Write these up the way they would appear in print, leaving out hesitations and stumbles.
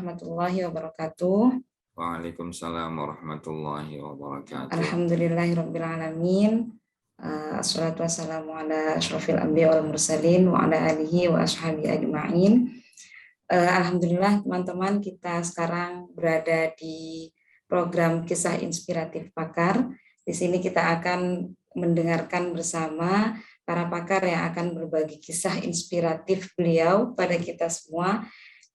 warahmatullahi wabarakatuh. Waalaikumsalam warahmatullahi wabarakatuh. Alhamdulillahirabbil alamin. Assalatu wassalamu ala asyrofil anbiya wal mursalin wa ala alihi wa ashabi ajma'in. Alhamdulillah teman-teman, kita sekarang berada di program Kisah Inspiratif Pakar. Di sini kita akan mendengarkan bersama para pakar yang akan berbagi kisah inspiratif beliau pada kita semua.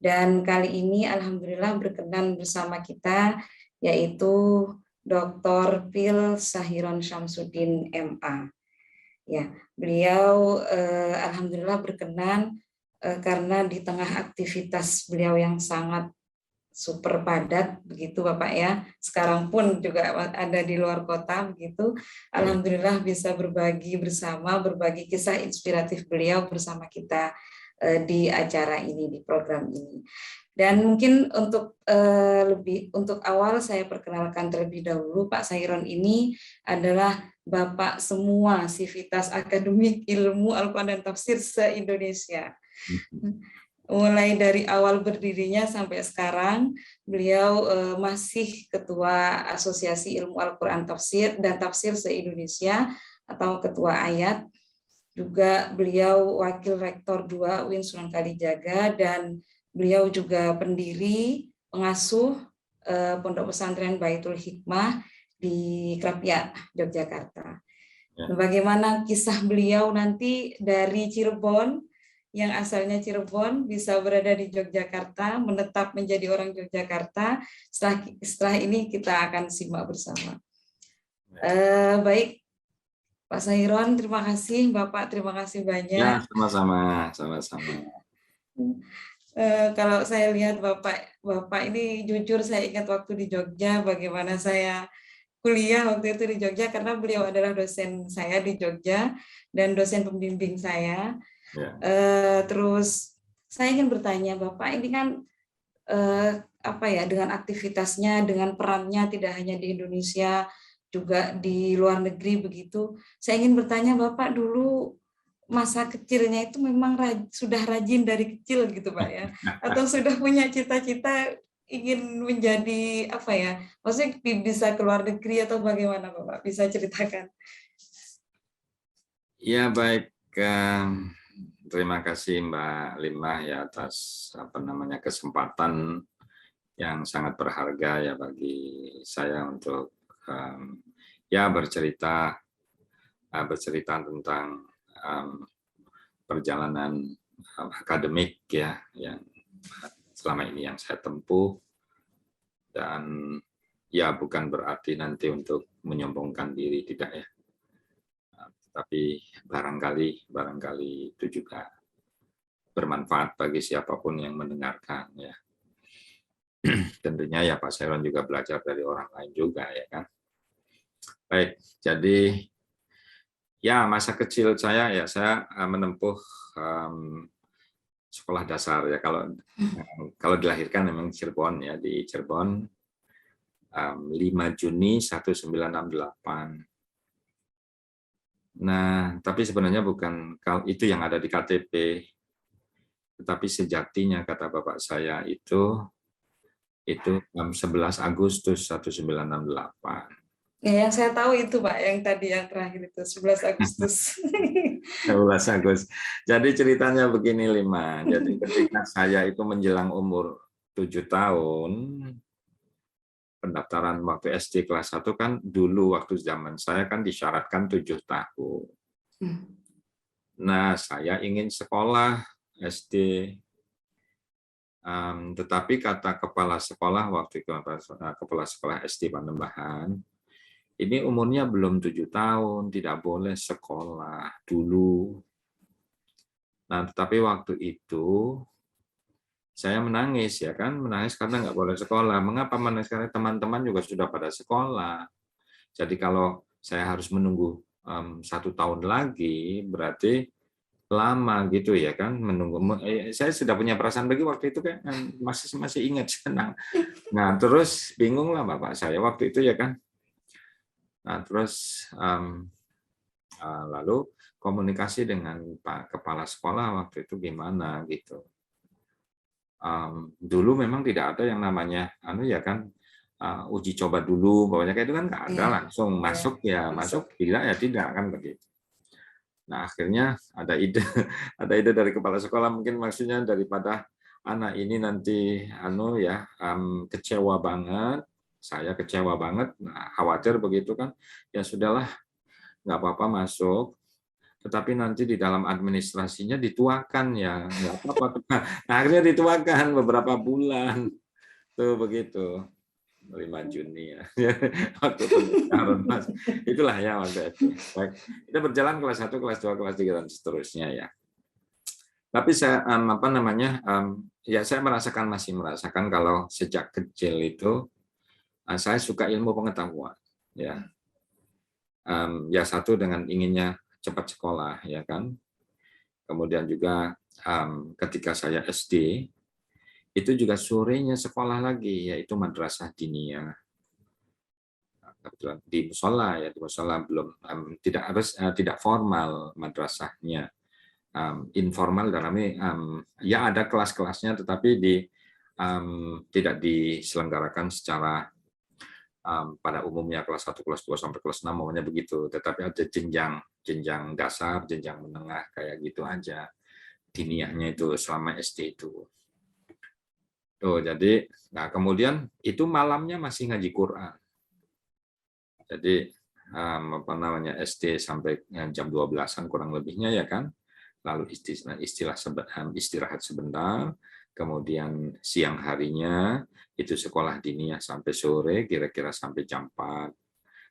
Dan kali ini alhamdulillah berkenan bersama kita yaitu Dr. Pil Sahiron Syamsuddin MA. Ya, beliau alhamdulillah berkenan karena di tengah aktivitas beliau yang sangat super padat begitu Bapak ya. Sekarang pun juga ada di luar kota begitu. Alhamdulillah bisa berbagi berbagi kisah inspiratif beliau bersama kita di acara ini, di program ini. Dan mungkin untuk awal saya perkenalkan terlebih dahulu, Pak Sahiron ini adalah Bapak semua sivitas akademik ilmu Al-Quran dan Tafsir se-Indonesia. Mulai dari awal berdirinya sampai sekarang, beliau masih Ketua Asosiasi Ilmu Al-Quran dan Tafsir se-Indonesia atau Ketua Ayat. Juga beliau Wakil Rektor 2 UIN Sunan Kalijaga, dan beliau juga pendiri, pengasuh Pondok Pesantren Baitul Hikmah di Krapia, Yogyakarta. Ya. Bagaimana kisah beliau nanti dari Cirebon, yang asalnya Cirebon, bisa berada di Yogyakarta, menetap menjadi orang Yogyakarta. Setelah ini kita akan simak bersama. Baik, Pak Sahiron, terima kasih. Bapak, terima kasih banyak. Ya, sama-sama. Kalau saya lihat Bapak ini jujur, saya ingat waktu di Jogja, bagaimana saya kuliah waktu itu di Jogja, karena beliau adalah dosen saya di Jogja dan dosen pembimbing saya. Ya. Terus saya ingin bertanya, Bapak ini kan dengan aktivitasnya, dengan perannya tidak hanya di Indonesia, juga di luar negeri begitu. Saya ingin bertanya, Bapak dulu masa kecilnya itu memang sudah rajin dari kecil gitu Pak ya? Atau sudah punya cita-cita ingin menjadi maksudnya bisa ke luar negeri atau bagaimana Bapak? Bisa ceritakan? Ya baik, terima kasih Mbak Limah ya atas kesempatan yang sangat berharga ya bagi saya untuk bercerita tentang perjalanan akademik ya yang selama ini yang saya tempuh, dan ya bukan berarti nanti untuk menyombongkan diri, tidak ya, tapi barangkali itu juga bermanfaat bagi siapapun yang mendengarkan ya. Tentunya ya Pak Sahiron juga belajar dari orang lain juga ya kan. Baik, jadi ya masa kecil saya menempuh sekolah dasar ya, kalau dilahirkan memang Cirebon ya, di Cirebon 5 Juni 1968. Nah, tapi sebenarnya bukan itu yang ada di KTP, tetapi sejatinya kata bapak saya itu 11 Agustus 1968. Ya, yang saya tahu itu Pak, yang tadi yang terakhir itu 11 Agustus. 11 Agustus. Jadi ceritanya begini Lima. Jadi ketika saya itu menjelang umur 7 tahun, pendaftaran waktu SD kelas 1 kan dulu waktu zaman saya kan disyaratkan 7 tahun. Nah, saya ingin sekolah SD. Tetapi kata kepala sekolah waktu itu, kepala sekolah SD Panembahan, ini umurnya belum 7 tahun, tidak boleh sekolah dulu. Nah, tetapi waktu itu saya menangis ya kan, menangis karena nggak boleh sekolah. Mengapa menangis? Karena teman-teman juga sudah pada sekolah. Jadi kalau saya harus menunggu 1 tahun lagi, berarti lama gitu ya kan, menunggu. Saya sudah punya perasaan bagi waktu itu kan, masih ingat senang. Nah terus bingung lah bapak saya waktu itu ya kan. Nah terus lalu komunikasi dengan Pak Kepala Sekolah waktu itu gimana gitu. dulu memang tidak ada yang namanya ya kan, uji coba dulu, pokoknya kayak itu kan nggak ada, langsung masuk ya masuk, tidak ya tidak, kan begitu. Nah akhirnya ada ide ada ide dari kepala sekolah, mungkin maksudnya daripada anak ini nanti kecewa banget, saya kecewa banget, nah, khawatir begitu kan, ya sudahlah, nggak apa-apa masuk, tetapi nanti di dalam administrasinya dituakan ya, nggak apa-apa. Nah, akhirnya dituakan beberapa bulan, tuh begitu. 5 Juni ya, waktu pendaftaran Mas. Itulah ya waktu itu. Baik, kita berjalan kelas 1, kelas 2, kelas 3 dan seterusnya ya. Tapi saya ya saya masih merasakan kalau sejak kecil itu saya suka ilmu pengetahuan ya. Ya satu dengan inginnya cepat sekolah ya kan. Kemudian juga ketika saya SD itu juga sorenya sekolah lagi, yaitu madrasah diniyah. Di musola ya, di musola belum tidak formal madrasahnya, informal dalamnya ya ada kelas-kelasnya, tetapi tidak diselenggarakan secara pada umumnya kelas 1, kelas 2 sampai kelas 6 maunya begitu, tetapi ada jenjang dasar, jenjang menengah kayak gitu aja. Diniyahnya itu selama SD itu. Tuh, jadi kemudian itu malamnya masih ngaji Quran. Jadi SD sampai jam 12-an kurang lebihnya ya kan. Lalu istirahat sebentar, kemudian siang harinya itu sekolah diniyah sampai sore, kira-kira sampai jam 4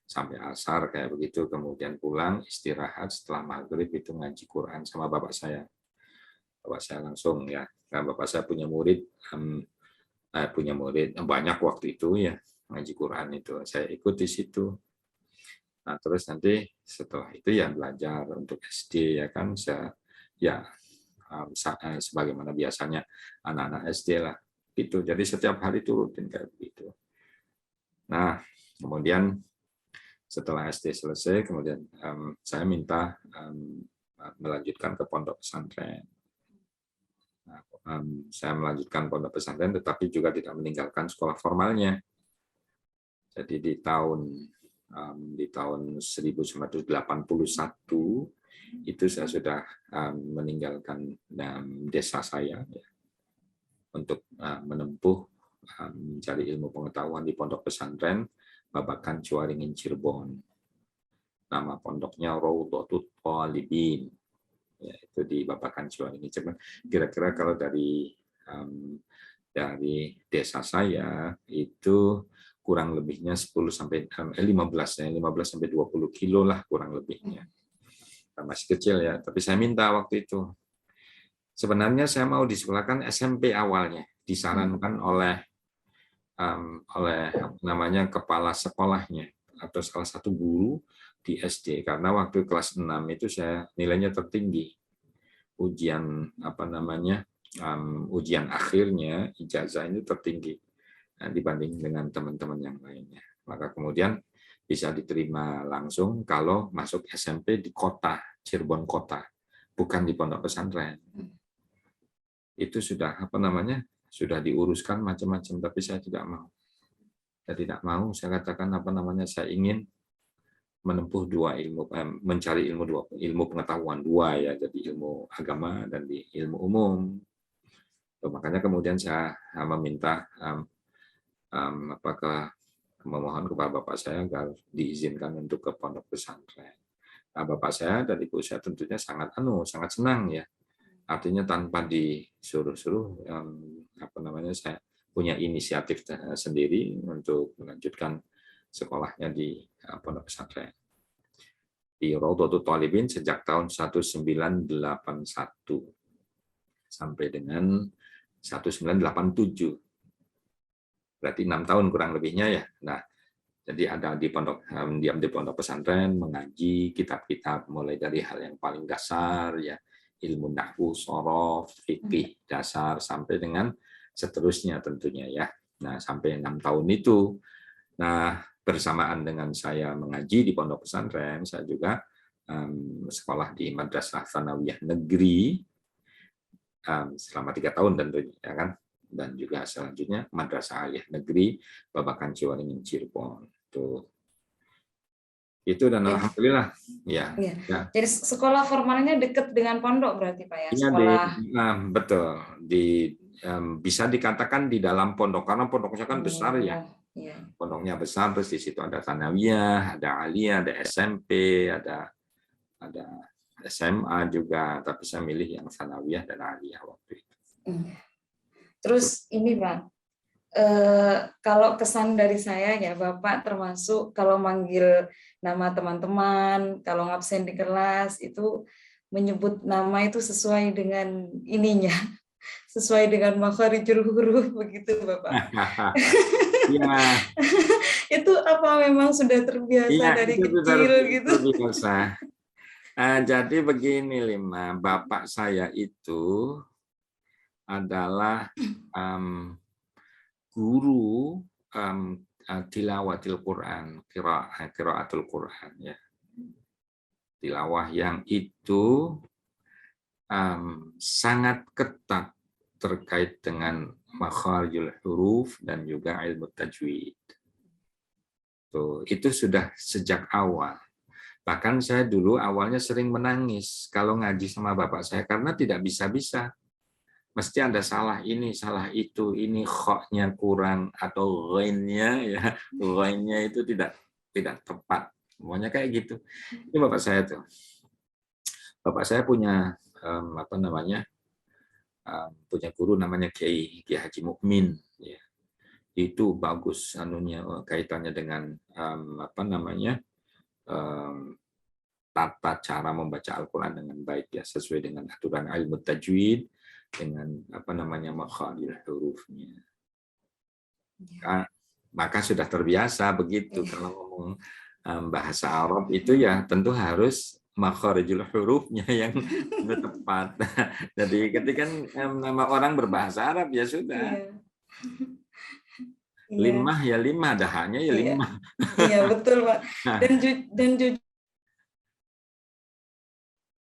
sampai asar kayak begitu, kemudian pulang istirahat, setelah maghrib itu ngaji Quran sama bapak saya. Bapak saya langsung ya, karena bapak saya punya murid banyak waktu itu ya, ngaji Quran itu saya ikut di situ. Nah terus nanti setelah itu ya belajar untuk SD ya kan, sebagaimana biasanya anak-anak SD lah gitu. Jadi setiap hari itu rutin kayak begitu. Nah kemudian setelah SD selesai, kemudian saya minta melanjutkan ke pondok pesantren. Saya melanjutkan pondok pesantren, tetapi juga tidak meninggalkan sekolah formalnya. Jadi di tahun 1981 itu saya sudah meninggalkan desa saya ya, untuk menempuh mencari ilmu pengetahuan di pondok pesantren Babakan Cuaringin Cirebon. Nama pondoknya Raudhatul Thalibin. Ya, itu di Babakan Cuaringin Cirebon. Kira-kira kalau dari desa saya itu kurang lebihnya 15 sampai 20 kilo lah kurang lebihnya. Masih kecil ya, tapi saya minta waktu itu. Sebenarnya saya mau disekolahkan SMP awalnya, disarankan oleh namanya kepala sekolahnya atau salah satu guru di SD, karena waktu kelas 6 itu saya nilainya tertinggi. Ujian ujian akhirnya ijazah ini tertinggi dibanding dengan teman-teman yang lainnya. Maka kemudian bisa diterima langsung kalau masuk SMP di kota, Cirebon kota, bukan di pondok pesantren. Itu sudah sudah diuruskan macam-macam, tapi saya tidak mau. Saya tidak mau, saya katakan saya ingin menempuh dua ilmu, mencari ilmu pengetahuan dua ya, jadi ilmu agama dan di ilmu umum. Makanya kemudian saya meminta memohon kepada bapak saya agar diizinkan untuk ke pondok pesantren. Nah, bapak saya dan ibu saya tentunya sangat senang ya. Artinya tanpa disuruh-suruh, saya punya inisiatif sendiri untuk melanjutkan sekolahnya di pondok pesantren di Raudhatul Thalibin sejak tahun 1981 sampai dengan 1987. Berarti 6 tahun kurang lebihnya ya. Nah, jadi ada di pondok pesantren mengaji kitab-kitab mulai dari hal yang paling dasar ya, ilmu nahwu, shorof, fikih dasar sampai dengan seterusnya tentunya ya. Nah, sampai 6 tahun itu. Nah, bersamaan dengan saya mengaji di pondok pesantren, saya juga sekolah di Madrasah Tsanawiyah Negeri selama 3 tahun tentunya ya kan. dan juga selanjutnya Madrasah Aliyah Negeri Babakan Ciwaringin Cirebon. Itu dan Ya, alhamdulillah ya. ya. Ya. Jadi sekolah formalnya dekat dengan pondok berarti Pak ya? Iya Sekolah. betul bisa dikatakan di dalam pondok karena pondoknya kan besar ya. Oh, ya. Pondoknya besar, terus di situ ada Tsanawiyah, ada Aliyah, ada SMP, ada SMA juga, tapi saya milih yang Tsanawiyah dan Aliyah waktu itu. Terus ini Pak, kalau kesan dari saya ya Bapak termasuk kalau manggil nama teman-teman, kalau ngabsen di kelas itu menyebut nama itu sesuai dengan ininya, sesuai dengan makharijul huruf begitu Bapak. Iya. Itu apa memang sudah terbiasa Iya, dari itu kecil gitu? terbiasa. Jadi begini Lima, bapak saya itu adalah guru tilawatil Quran, qiraatul Quran ya. Tilawah yang itu sangat ketat terkait dengan makharijul huruf dan juga ilmu tajwid. Tuh, itu sudah sejak awal. Bahkan saya dulu awalnya sering menangis kalau ngaji sama bapak saya karena tidak bisa-bisa. Mesti ada salah ini, salah itu, ini kho-nya kurang atau ghain-nya ya, ghain-nya itu tidak tepat. Semuanya kayak gitu. Ini bapak saya tuh. Bapak saya punya punya guru namanya Kiai Haji Mukmin ya. Itu bagus anunya kaitannya dengan tata cara membaca Al-Quran dengan baik ya, sesuai dengan aturan ilmu tajwid dengan makharijul hurufnya. Maka sudah terbiasa begitu kalau ngomong bahasa Arab itu ya tentu harus makharijul hurufnya yang tepat. Jadi ketika nama orang berbahasa Arab ya sudah. Limah ya limah, dahanya ya limah. Iya betul Pak. Dan jujur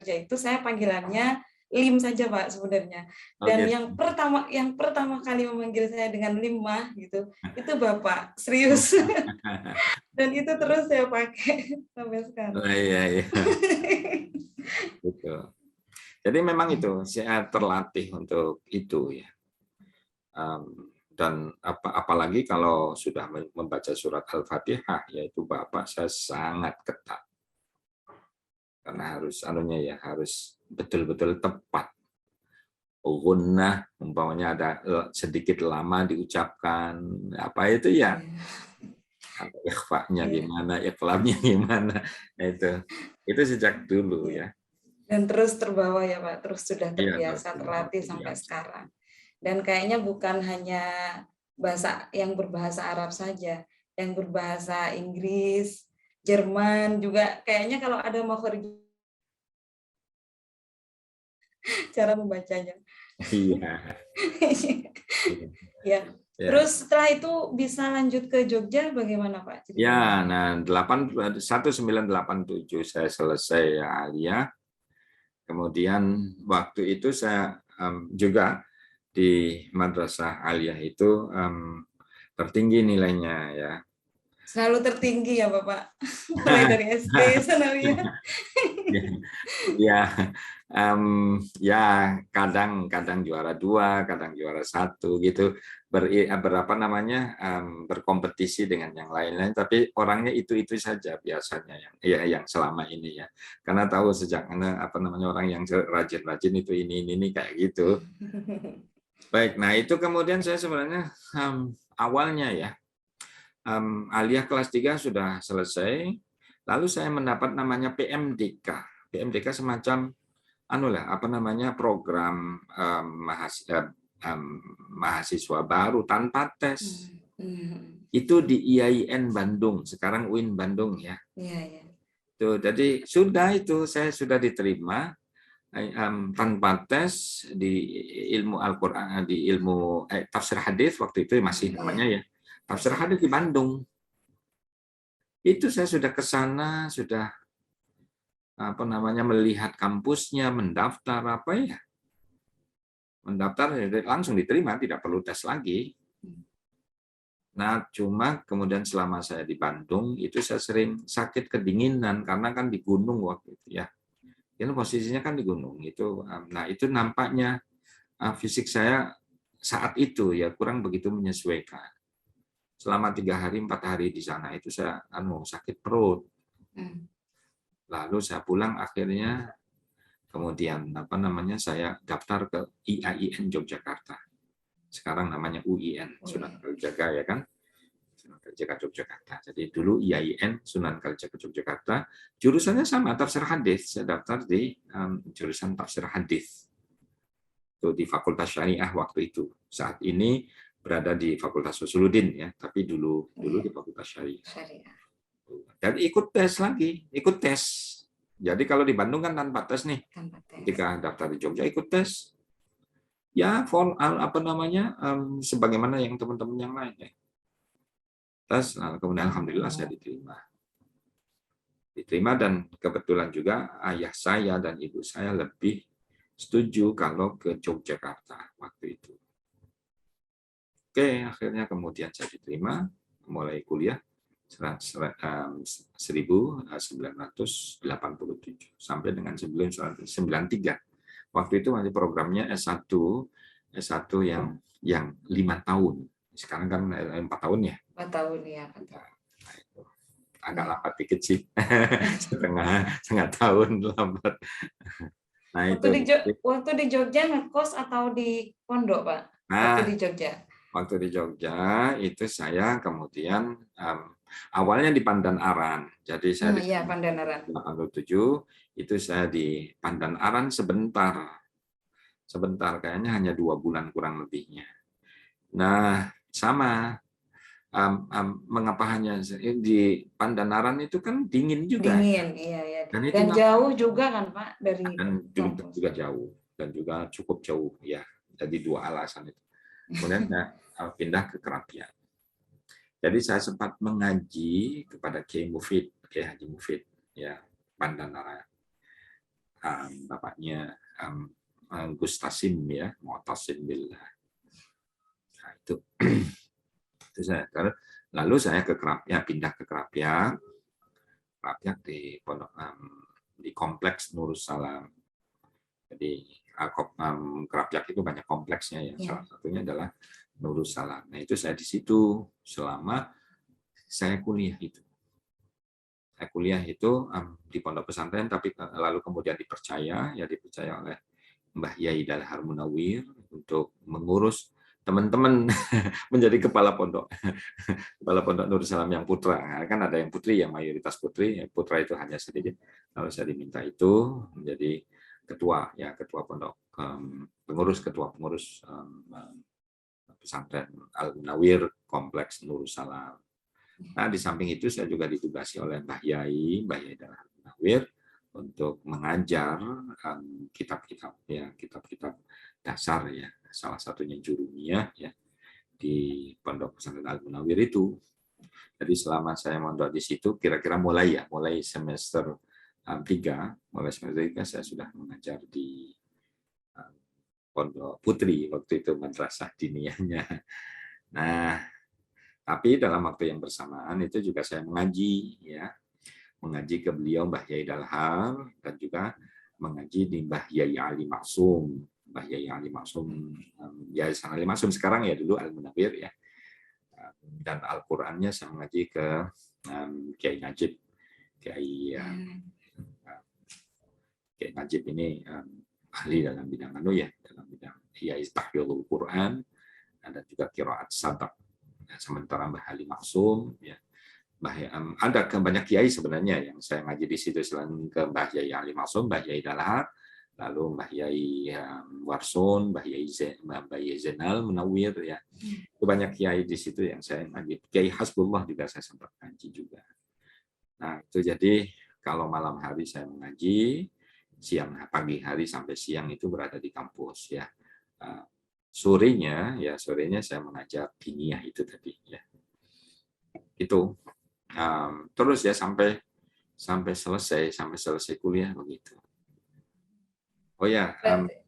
itu saya panggilannya Lim saja Pak sebenarnya. Dan yang pertama kali memanggil saya dengan Limah gitu, itu Bapak serius. Dan itu terus saya pakai sampai sekarang. Iya. Betul. Jadi memang itu saya terlatih untuk itu ya. Dan apalagi kalau sudah membaca surat Al-Fatihah, yaitu Bapak saya sangat ketat. Karena harus betul-betul tepat. Gunnah, umpamanya ada sedikit lama diucapkan, apa itu ya? Ikhfa-nya gimana, iqlamnya gimana, itu sejak dulu ya. Dan terus terbawa ya Pak, terus sudah terbiasa, terlatih sampai sekarang. Dan kayaknya bukan hanya bahasa yang berbahasa Arab saja, yang berbahasa Inggris, Jerman juga kayaknya kalau ada makhraj cara membacanya. Iya. Ya. Terus setelah itu bisa lanjut ke Jogja bagaimana Pak? Ya, nah 1987 saya selesai ya Aliyah. Kemudian waktu itu saya juga di Madrasah Aliyah itu tertinggi nilainya ya. Selalu tertinggi ya Bapak, mulai dari SD Tsanawiyah. Ya kadang juara 2, kadang juara 1 gitu. Berkompetisi dengan yang lain-lain, tapi orangnya itu saja biasanya yang selama ini ya. Karena tahu sejak orang yang rajin-rajin itu ini kayak gitu. Baik, nah itu kemudian saya sebenarnya awalnya ya Aliyah kelas 3 sudah selesai, lalu saya mendapat namanya PMDK. PMDK semacam program mahasiswa baru tanpa tes. Itu di IAIN Bandung, sekarang UIN Bandung ya. Tuh, jadi saya sudah diterima tanpa tes di ilmu Al-Qur'an, di ilmu tafsir hadis waktu itu masih namanya ya. Tafsir hadis di Bandung. Itu saya sudah ke sana, sudah melihat kampusnya, mendaftar mendaftar langsung diterima, tidak perlu tes lagi. Nah, cuma kemudian selama saya di Bandung itu saya sering sakit kedinginan karena kan di gunung waktu itu ya. Ini posisinya kan di gunung itu. Nah, itu nampaknya fisik saya saat itu ya kurang begitu menyesuaikan. Selama 3 hari 4 hari di sana itu saya sakit perut. Lalu saya pulang akhirnya kemudian saya daftar ke IAIN Yogyakarta. Sekarang namanya UIN, Sunan Kalijaga ya kan. Sunan Kalijaga Yogyakarta. Jadi dulu IAIN Sunan Kalijaga Yogyakarta, jurusannya sama tafsir hadis. Saya daftar di jurusan tafsir hadis. Itu di Fakultas Syariah waktu itu. Saat ini berada di Fakultas Usuluddin ya, tapi dulu di Fakultas Syariah. Dan ikut tes lagi, ikut tes. Jadi kalau di Bandung kan tanpa tes nih. Ketika daftar di Jogja ikut tes. Ya, sebagaimana yang teman-teman yang lain ya. Tes, kemudian alhamdulillah saya diterima. Dan kebetulan juga ayah saya dan ibu saya lebih setuju kalau ke Yogyakarta waktu itu. Oke, akhirnya kemudian saya diterima, mulai kuliah 1987 sampai dengan 1993. Waktu itu masih programnya S1 yang 5 tahun. Sekarang kan 4 tahun ya. 4 tahun ya. Nah, itu agak lambat dikit sih. setengah tahun lambat. Nah, waktu di Jogja ngekos atau di pondok, Pak? Waktu di Jogja. Waktu di Jogja itu saya kemudian awalnya di Pandanaran. Jadi saya di Pandanaran. 87 itu saya di Pandanaran sebentar. Kayaknya hanya 2 bulan kurang lebihnya. Nah, sama mengapa hanya di Pandanaran itu kan dingin juga. Dingin, iya. Dan jauh juga kan, Pak, dari dan juga jauh dan juga cukup jauh ya. Jadi 2 alasan itu. Kemudian saya pindah ke Kerapian. Jadi saya sempat mengaji kepada Kiai Haji Mufid ya, Pandanaran. Bapaknya Gus Tasim ya, Mu'tasim billah. Nah, itu saya. Lalu saya ke Kerapian, pindah ke Kerapian di pondok di kompleks Nurussalam. Jadi Kerapiak itu banyak kompleksnya ya. Salah satunya adalah Nurussalam. Nah, itu saya di situ selama saya kuliah itu. Saya kuliah itu di pondok pesantren, tapi lalu kemudian dipercaya oleh Mbah Yai Dalhar Munawir untuk mengurus teman-teman menjadi kepala pondok Nurussalam yang putra. Nah, kan ada yang putri, yang mayoritas putri, putra itu hanya sedikit. Lalu saya diminta itu menjadi ketua pondok, ketua pengurus pesantren Al Munawir kompleks Nurussalam. Nah, di samping itu saya juga ditugasi oleh Mbah Yai Dalhar Munawir untuk mengajar kitab-kitab dasar ya, salah satunya Jurumiyah ya di Pondok Pesantren Al Munawir itu. Jadi selama saya mondok di situ kira-kira mulai semester 3 saya sudah mengajar di Pondok Putri waktu itu, madrasah diniyahnya. Nah, tapi dalam waktu yang bersamaan itu juga saya mengaji ke beliau Mbah Yai Dalhar dan juga mengaji di Mbah Yai Ali Maksum. Mbah Yai Ali Maksum, Yayasan Ali Maksum sekarang ya, dulu Al Munawir ya. Dan Al-Qur'annya saya mengaji ke Kiai Najib. Kiai Najib ini ahli dalam bidang dalam bidang tahfidhul Quran dan juga qiraat sabaq. Nah, sementara Mbah Ali Maksum ya, ada banyak kiai sebenarnya yang saya ngaji di situ selain ke Mbah Yai Ali Maksum, Mbah Yai Dalhar, lalu Mbah Yai Warson, Mbah Yai Zainal Munawir ya. Itu banyak kiai di situ yang saya ngaji. Kiai Hasbullah juga saya sempat ngaji juga. Nah, itu jadi kalau malam hari saya mengaji, pagi hari sampai siang itu berada di kampus ya. Sorenya saya mengajar diniyah itu tadi ya. Itu terus ya sampai selesai kuliah begitu. Oh ya,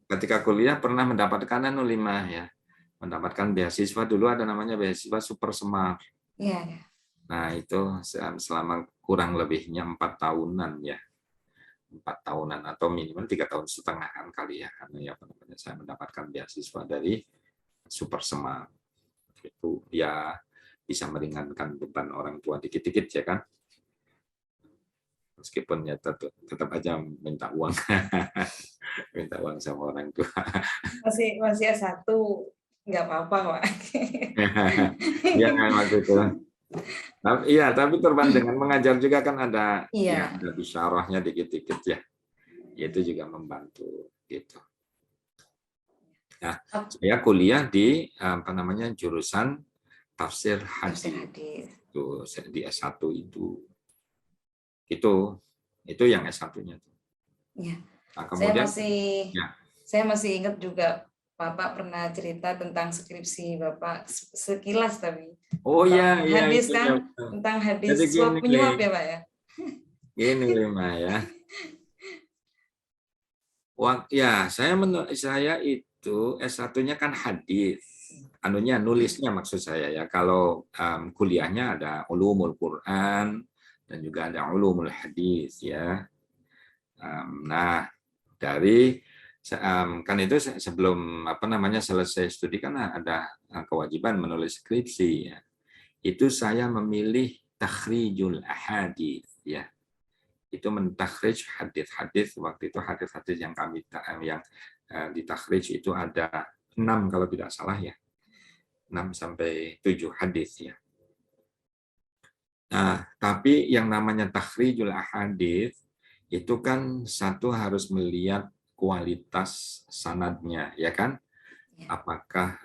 ketika kuliah pernah mendapatkan anu 5 ya. Mendapatkan beasiswa dulu ada namanya beasiswa Super Semar. Iya, ya. Nah, itu selama kurang lebihnya 4 tahunan ya. 4 tahunan atau minimal 3,5 tahun kali ya. Karena ya apa namanya saya mendapatkan beasiswa dari Super Semar. Itu ya bisa meringankan beban orang tua dikit-dikit ya kan. Meskipun ya tetap aja minta uang. Minta uang sama orang tua. Masih S1, nggak apa-apa, Pak. Ya waktu itu. Iya, tapi terbang dengan mengajar juga kan ada ya Iya. ada bisyarahnya dikit-dikit ya. Itu juga membantu gitu. Nah, saya kuliah di apa namanya jurusan tafsir Tafsir hadis. hadis. Tuh, di S1 itu. Itu yang S1-nya. Iya. Nah, Saya kemudian masih ya. saya masih ingat juga Bapak pernah cerita tentang skripsi Bapak sekilas tapi Oh ya, tentang ya hadis itu ya. kan, tentang Jadi hadis gini suap penyuap ya, Pak ya. gini Lima ya. Ya, saya itu S1-nya kan hadis. Anunya nulisnya maksud saya ya. Kalau kuliahnya ada ulumul Quran dan juga ada ulumul hadis ya. Nah, dari kan itu sebelum apa namanya selesai studi kan ada kewajiban menulis skripsi ya. Itu saya memilih takhrijul ahadits ya. Itu mentakhrij hadis-hadis waktu itu hadis-hadis yang kami yang ditakhrij itu ada 6 kalau tidak salah ya. 6 sampai 7 hadis ya. Nah, tapi yang namanya takhrijul ahadits itu kan satu harus melihat kualitas sanadnya ya kan? Apakah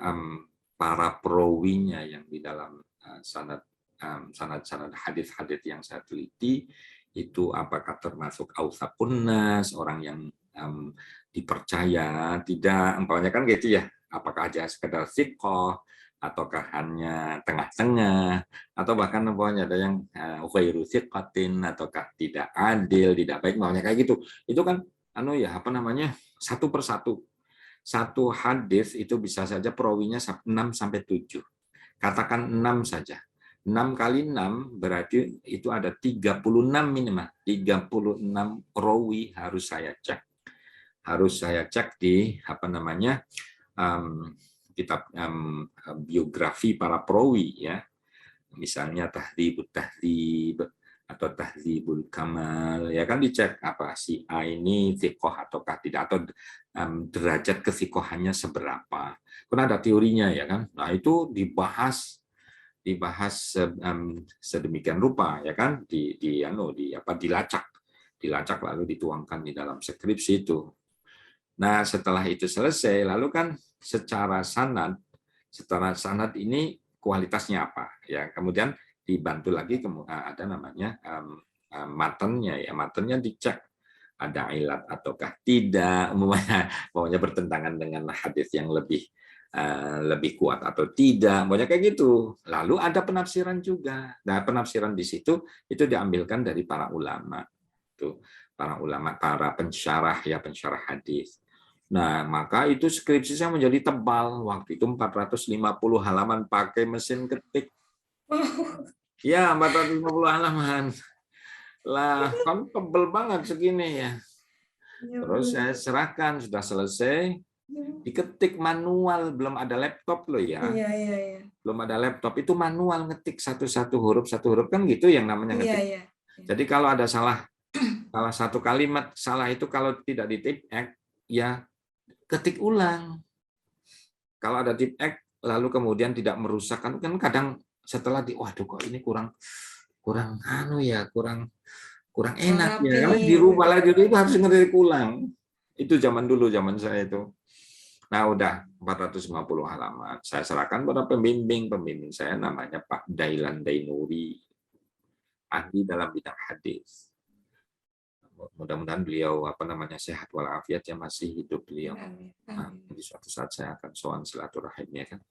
para perawinya yang di dalam sanad hadis-hadis yang saya teliti itu apakah termasuk ausaqun nas, orang yang dipercaya, tidak, umpamanya kan gitu ya, apakah aja sekedar thiqah, ataukah hanya tengah-tengah, atau bahkan umpamanya ada yang ghairu thiqatin, ataukah tidak adil, tidak baik, umpamanya kayak gitu. Itu kan ya apa namanya satu persatu. Satu hadis itu bisa saja perawinya 6 sampai 7. Katakan 6 saja. 6 kali 6 berarti itu ada 36 minimal. 36 rawi harus saya cek. Harus saya cek di apa namanya kitab biografi para perawi ya. Misalnya Tahdzibut Tahdzib atau Tahdzibul Kamal ya kan dicek apa si A ini thiqah ataukah tidak atau derajat kesikohannya seberapa. Kan ada teorinya ya kan. Nah, itu dibahas sedemikian rupa ya kan dilacak lalu dituangkan di dalam skripsi itu. Nah, setelah itu selesai lalu kan secara sanad ini kualitasnya apa ya, kemudian dibantu lagi ada namanya matanya ya, matanya dicek ada ilat ataukah tidak, umumnya bertentangan dengan hadis yang lebih kuat atau tidak, banyak kayak gitu. Lalu ada penafsiran juga. Nah, penafsiran di situ itu diambilkan dari para ulama. Tuh, para pensyarah ya, pensyarah hadis. Nah, maka itu skripsi saya menjadi tebal. Waktu itu 450 halaman pakai mesin ketik. Ya, 450 halaman. Lah, kan tebel banget segini ya. Terus saya serahkan, sudah selesai, diketik manual, belum ada laptop loh ya. Iya. Belum ada laptop, itu manual ngetik satu huruf kan gitu yang namanya ngetik. Iya. Jadi kalau ada salah satu kalimat, salah itu kalau tidak di type X, ya ketik ulang. Kalau ada type X, lalu kemudian tidak merusak, kan kadang setelah waduh kok ini kurang enak ya, karena dirubah lagi itu harus ngetik ulang. Itu zaman dulu, zaman saya itu. Nah, udah 450 halaman. Saya serahkan pada pembimbing saya namanya Pak Dailan Dainuri, ahli dalam bidang hadis. Mudah-mudahan beliau sehat walafiat ya, masih hidup beliau. Nah, di suatu saat saya akan sowan silaturahim ya kan.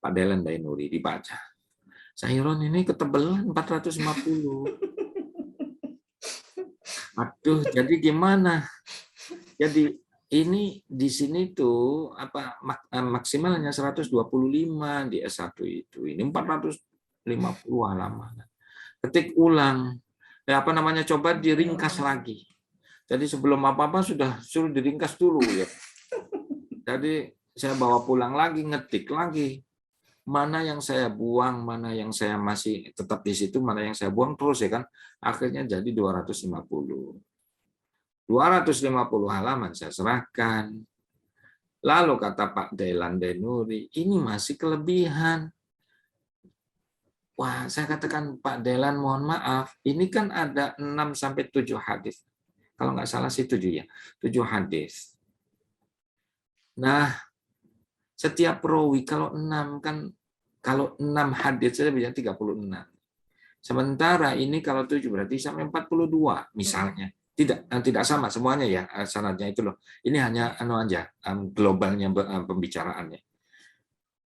Pak Dailan Dainuri dibaca. Sayuran ini ketebalan 450. Aduh, jadi gimana? Jadi ini di sini tuh maksimalnya 125 di S1 itu. Ini 450 halaman. Ketik ulang. Coba diringkas lagi. Jadi sebelum apa-apa sudah suruh diringkas dulu ya. Jadi saya bawa pulang lagi, ngetik lagi. Mana yang saya buang, mana yang saya masih tetap di situ, mana yang saya buang terus ya kan. Akhirnya jadi 250 halaman saya serahkan. Lalu kata Pak Dailan Denuri, ini masih kelebihan. Wah, saya katakan Pak Dailan mohon maaf, ini kan ada 6-7 hadis. Kalau nggak salah sih 7 ya, 7 hadis. Nah, setiap rawi kalau 6 kan, kalau 6 hadis saja bisa 36. Sementara ini kalau 7 berarti sampai 42 misalnya. Tidak sama semuanya ya sanadnya itu loh. Ini hanya aja globalnya pembicaraannya.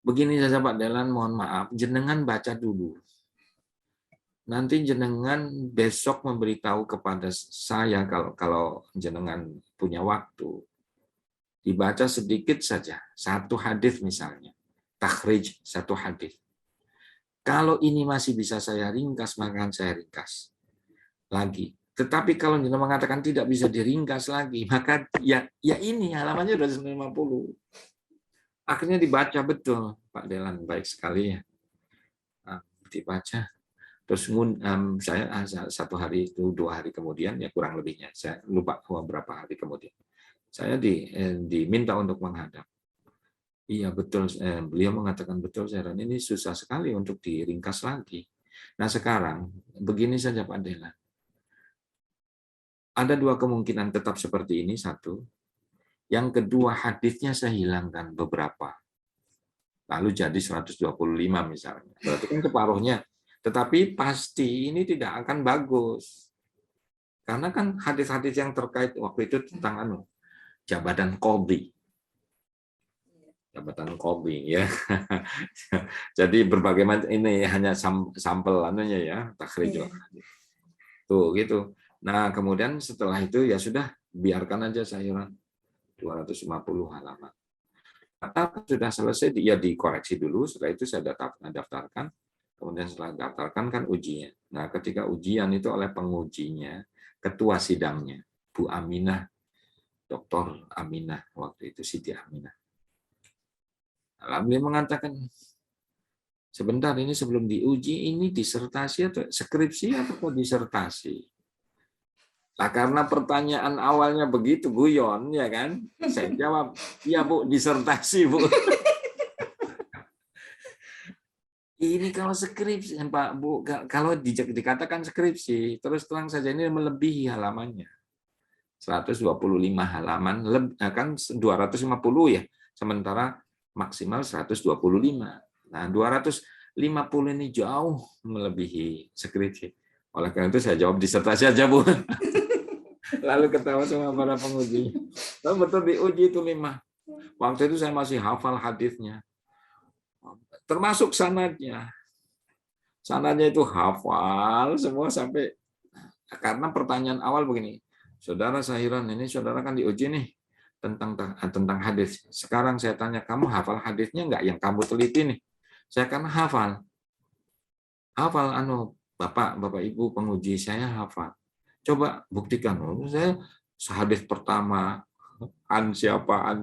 Begini saja Pak Dailan, mohon maaf, jenengan baca dulu. Nanti jenengan besok memberitahu kepada saya kalau jenengan punya waktu. Dibaca sedikit saja, 1 hadis misalnya. Takhrij 1 hadis. Kalau ini masih bisa saya ringkas, maka saya ringkas lagi. Tetapi kalau Anda mengatakan tidak bisa diringkas lagi, maka ya ini halamannya 250. Akhirnya dibaca betul, Pak Dailan, baik sekali ya. Dibaca. Terus saya 1 hari itu 2 hari kemudian, ya kurang lebihnya, saya lupa berapa hari kemudian, saya diminta untuk menghadap. Iya betul, beliau mengatakan betul, Sharon, ini susah sekali untuk diringkas lagi. Nah sekarang, begini saja Pak Dailan. Ada 2 kemungkinan tetap seperti ini, 1. Yang kedua, hadisnya saya hilangkan beberapa. Lalu jadi 125 misalnya. Berarti kan separuhnya. Tetapi pasti ini tidak akan bagus. Karena kan hadis-hadis yang terkait waktu itu tentang jabatan qadhi. Jabatan qadhi ya. Jadi berbagai macam, ini hanya sampel anunya ya, takhrij. Tuh gitu. Nah, kemudian setelah itu ya sudah, biarkan aja sayuran 250 halaman. Atau sudah selesai, ya dikoreksi dulu, setelah itu saya daftarkan, kemudian setelah daftarkan kan ujinya. Nah, ketika ujian itu oleh pengujinya, ketua sidangnya, Bu Aminah, Dr. Aminah, waktu itu Siti Aminah. Lalu beliau mengatakan, sebentar ini sebelum diuji, ini disertasi atau skripsi atau disertasi? Nah, karena pertanyaan awalnya begitu guyon, ya kan? Saya jawab, iya Bu, disertasi Bu. Ini kalau skripsi, Pak Bu, kalau dikatakan skripsi, terus terang saja ini melebihi halamannya. 125 halaman, kan 250 ya, sementara maksimal 125. Nah, 250 ini jauh melebihi skripsi. Oleh karena itu saya jawab disertasi aja Bu. Lalu ketawa sama para penguji. Lalu betul diuji itu 5. Waktu itu saya masih hafal hadisnya. Termasuk sanadnya. Sanadnya itu hafal semua sampai, karena pertanyaan awal begini. Saudara Sahiran, ini saudara kan diuji nih tentang hadis. Sekarang saya tanya, kamu hafal hadisnya enggak yang kamu teliti nih? Saya kan hafal. Hafal Bapak Ibu penguji, saya hafal. Coba buktikan. Saya hadis pertama, an siapa,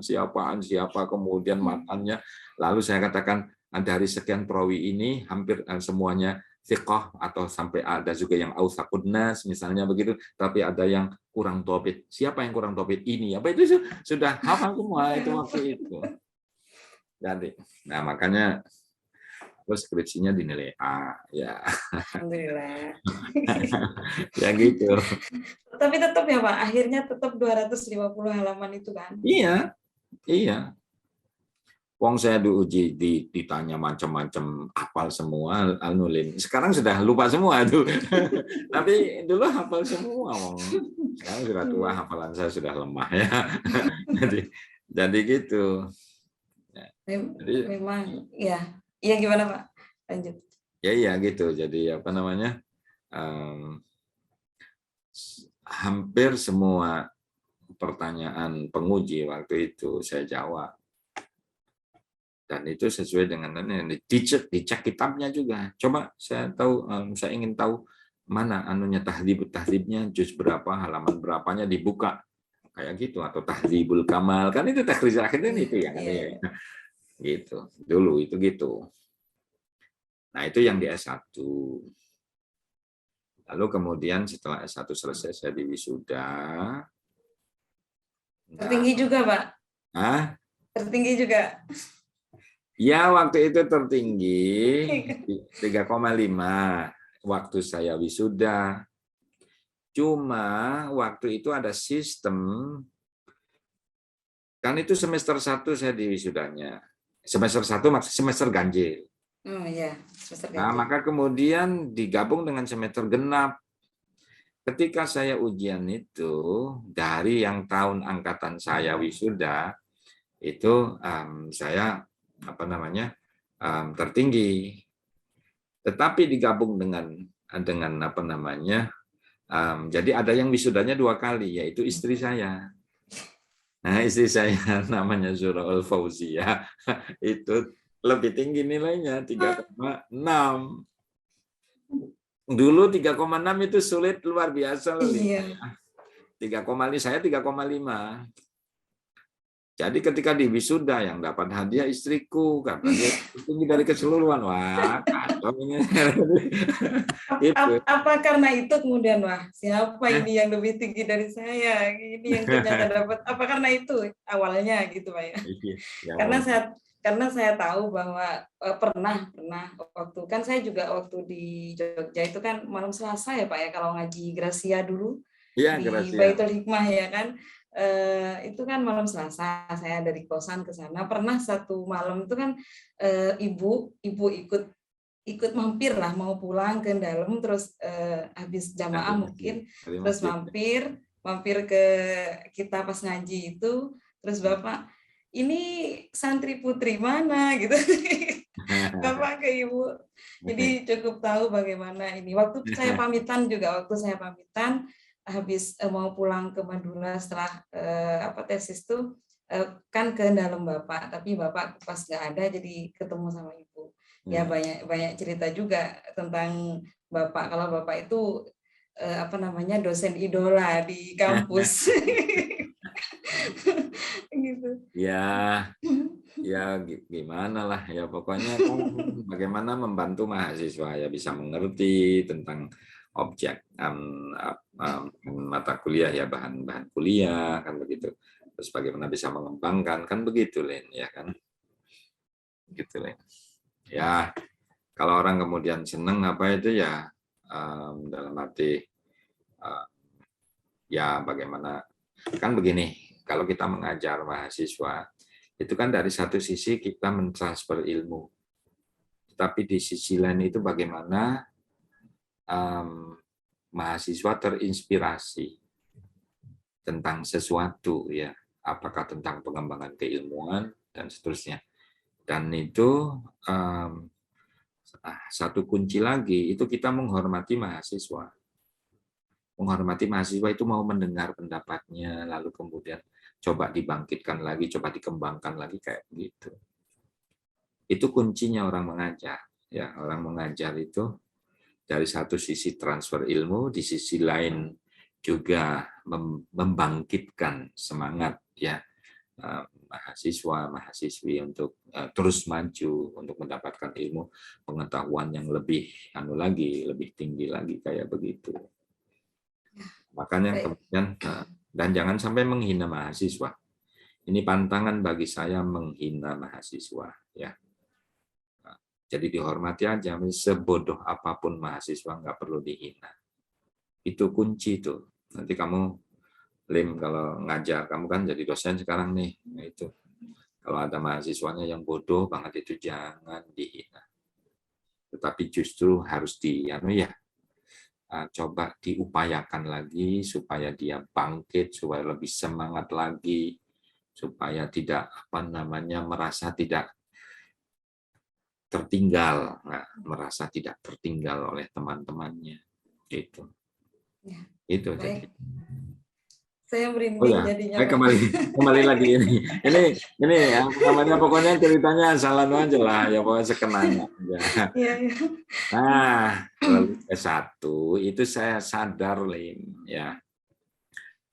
kemudian matannya. Lalu saya katakan, dari sekian perawi ini, hampir semuanya thiqah, atau sampai ada juga yang autsaqun nas, misalnya begitu, tapi ada yang kurang dhabit. Siapa yang kurang dhabit ini? Apa itu sudah hafal semua itu waktu itu. Jadi, nah makanya terus skripsinya dinilai A, ya. Alhamdulillah. Ya gitu. Tapi tetap ya Pak, akhirnya tetap 250 halaman itu kan? Iya. Wong saya diuji, ditanya macam-macam, hafal semua, nulin. Sekarang sudah lupa semua tuh. Tapi dulu hafal semua, Wong. Sekarang sudah tua, hafalan saya sudah lemah ya. Jadi gitu. Jadi, memang ya. Iya gimana Pak? Lanjut. Ya gitu. Jadi hampir semua pertanyaan penguji waktu itu saya jawab. Dan itu sesuai dengan dicek kitabnya juga. Coba saya ingin tahu mana anunya tahdibnya juz berapa, halaman berapanya dibuka kayak gitu, atau tahdibul kamal, kan itu takhriz akhirnya itu ya kan ya. Gitu. Dulu itu gitu. Nah, itu yang di S1. Lalu kemudian setelah S1 selesai saya di wisuda. Tertinggi juga, Pak. Hah? Tertinggi juga. Ya, waktu itu tertinggi 3,5 waktu saya wisuda. Cuma waktu itu ada sistem, kan itu semester 1 saya di wisudanya. Semester 1 maksud semester ganjil. Oh iya, semester Nah, ganjil. maka kemudian digabung dengan semester genap. Ketika saya ujian itu, dari yang tahun angkatan saya wisuda, itu saya tertinggi. Tetapi digabung dengan jadi ada yang wisudanya 2 kali, yaitu istri saya. Nah, istri saya namanya Zuraul Fauzia, itu lebih tinggi nilainya, 3,6. Dulu 3,6 itu sulit luar biasa. Iya. 3,5, saya 3,5. Jadi ketika di wisuda yang dapat hadiah istriku, katanya tinggi dari keseluruhan. Wah, kacau ini. Apa karena itu kemudian, wah, siapa ini yang lebih tinggi dari saya? Ini yang ternyata dapat. Apa karena itu awalnya gitu, Pak ya? Karena saya tahu bahwa pernah waktu kan saya juga waktu di Jogja itu kan malam Selasa ya, Pak ya, kalau ngaji Gracia dulu ya, di Gracia. Baitul Hikmah ya kan. Itu kan malam Selasa saya dari kosan ke sana, pernah satu malam itu kan ibu ikut mampir lah, mau pulang ke dalam terus habis jamaah mungkin terus mampir ke kita pas ngaji itu, terus Bapak, ini santri putri mana gitu. Bapak ke Ibu, jadi cukup tahu bagaimana ini. Waktu saya pamitan habis mau pulang ke Madura setelah tesis tuh kan ke dalam Bapak, tapi Bapak pas nggak ada jadi ketemu sama Ibu. Ya banyak cerita juga tentang Bapak. Kalau Bapak itu dosen idola di kampus. Gitu. Ya gimana lah ya, pokoknya kan bagaimana membantu mahasiswa ya bisa mengerti tentang objek mata kuliah ya, bahan kuliah kan begitu. Terus bagaimana bisa mengembangkan kan begitu, Len, ya kan. Gitu, Len. Ya, kalau orang kemudian seneng apa itu ya dalam arti ya bagaimana, kan begini, kalau kita mengajar mahasiswa itu kan dari satu sisi kita mentransfer ilmu, tapi di sisi lain itu bagaimana mahasiswa terinspirasi tentang sesuatu ya, apakah tentang pengembangan keilmuan dan seterusnya. Dan itu satu kunci lagi itu kita menghormati mahasiswa. Menghormati mahasiswa itu mau mendengar pendapatnya, lalu kemudian coba dibangkitkan lagi, coba dikembangkan lagi kayak gitu. Itu kuncinya orang mengajar. Ya, orang mengajar itu dari satu sisi transfer ilmu, di sisi lain juga membangkitkan semangat ya mahasiswa-mahasiswi untuk terus maju untuk mendapatkan ilmu pengetahuan yang lebih lebih tinggi lagi kayak begitu. Makanya kemudian dan jangan sampai menghina mahasiswa. Ini pantangan bagi saya, menghina mahasiswa ya. Jadi dihormati aja, sebodoh apapun mahasiswa nggak perlu dihina. Itu kunci tuh. Nanti kamu, Lim, kalau ngajar, kamu kan jadi dosen sekarang nih, nah itu. Kalau ada mahasiswanya yang bodoh banget itu jangan dihina. Tetapi justru harus coba diupayakan lagi supaya dia bangkit, supaya lebih semangat lagi, supaya tidak merasa tidak tertinggal, merasa tidak tertinggal oleh teman-temannya. Itu. Ya, itu baik. jadi. Saya Oh merinding ya, jadinya, Pak. kembali kembali lagi ini yang namanya pokoknya ceritanya Salano aja lah ya, pokoknya sekenanya aja. Iya, iya. Nah, lalu S1 itu saya sadar, Lin, ya.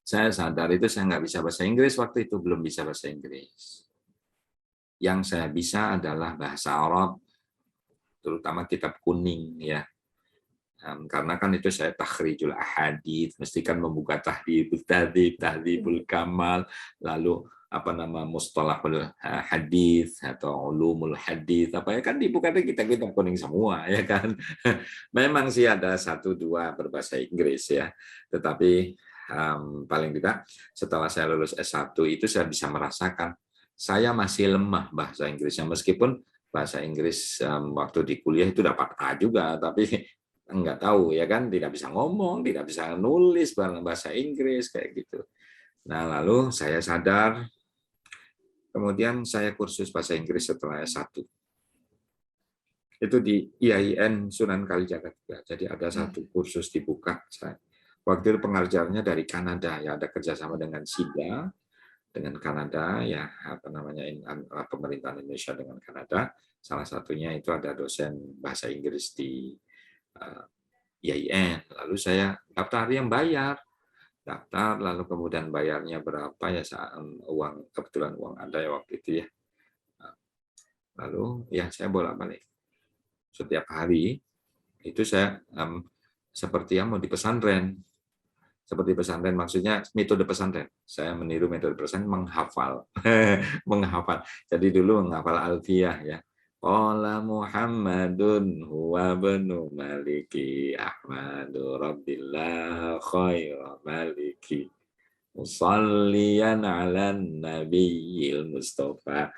Saya sadar itu saya nggak bisa bahasa Inggris waktu itu, belum bisa bahasa Inggris. Yang saya bisa adalah bahasa Arab, terutama kitab kuning, ya. Karena kan itu saya takhrijul ahadits, mesti kan membuka tahdhibul kamal, lalu apa nama mustalahul hadis atau ulumul hadis, apa ya kan dibuka kita kuning semua, ya kan. Memang sih ada satu dua berbahasa Inggris ya, tetapi paling tidak setelah saya lulus S1 itu saya bisa merasakan saya masih lemah bahasa Inggrisnya, meskipun bahasa Inggris waktu di kuliah itu dapat A juga, tapi nggak tahu ya kan, tidak bisa ngomong, tidak bisa nulis bahasa Inggris kayak gitu. Nah, lalu saya sadar, kemudian saya kursus bahasa Inggris setelah S1. Itu di IAIN Sunan Kalijaga. Jadi ada satu kursus dibuka. Waktu itu pengajarnya dari Kanada, ya ada kerjasama dengan SIDA, dengan Kanada, ya apa namanya, pemerintahan Indonesia dengan Kanada. Salah satunya itu ada dosen bahasa Inggris di IAIN. Lalu saya daftar, yang bayar, daftar, lalu kemudian bayarnya berapa ya, saat uang, kebetulan uang ada ya waktu itu ya. Lalu ya saya bolak-balik setiap hari itu saya seperti yang mau di pesantren. Seperti pesantren, maksudnya metode pesantren. Saya meniru metode pesantren, menghafal. Menghafal. Jadi dulu menghafal alfiyah ya. Qala Muhammadun huwa benu maliki Ahmadu Rabbillah khaira maliki musalliyan ala nabiyil Mustafa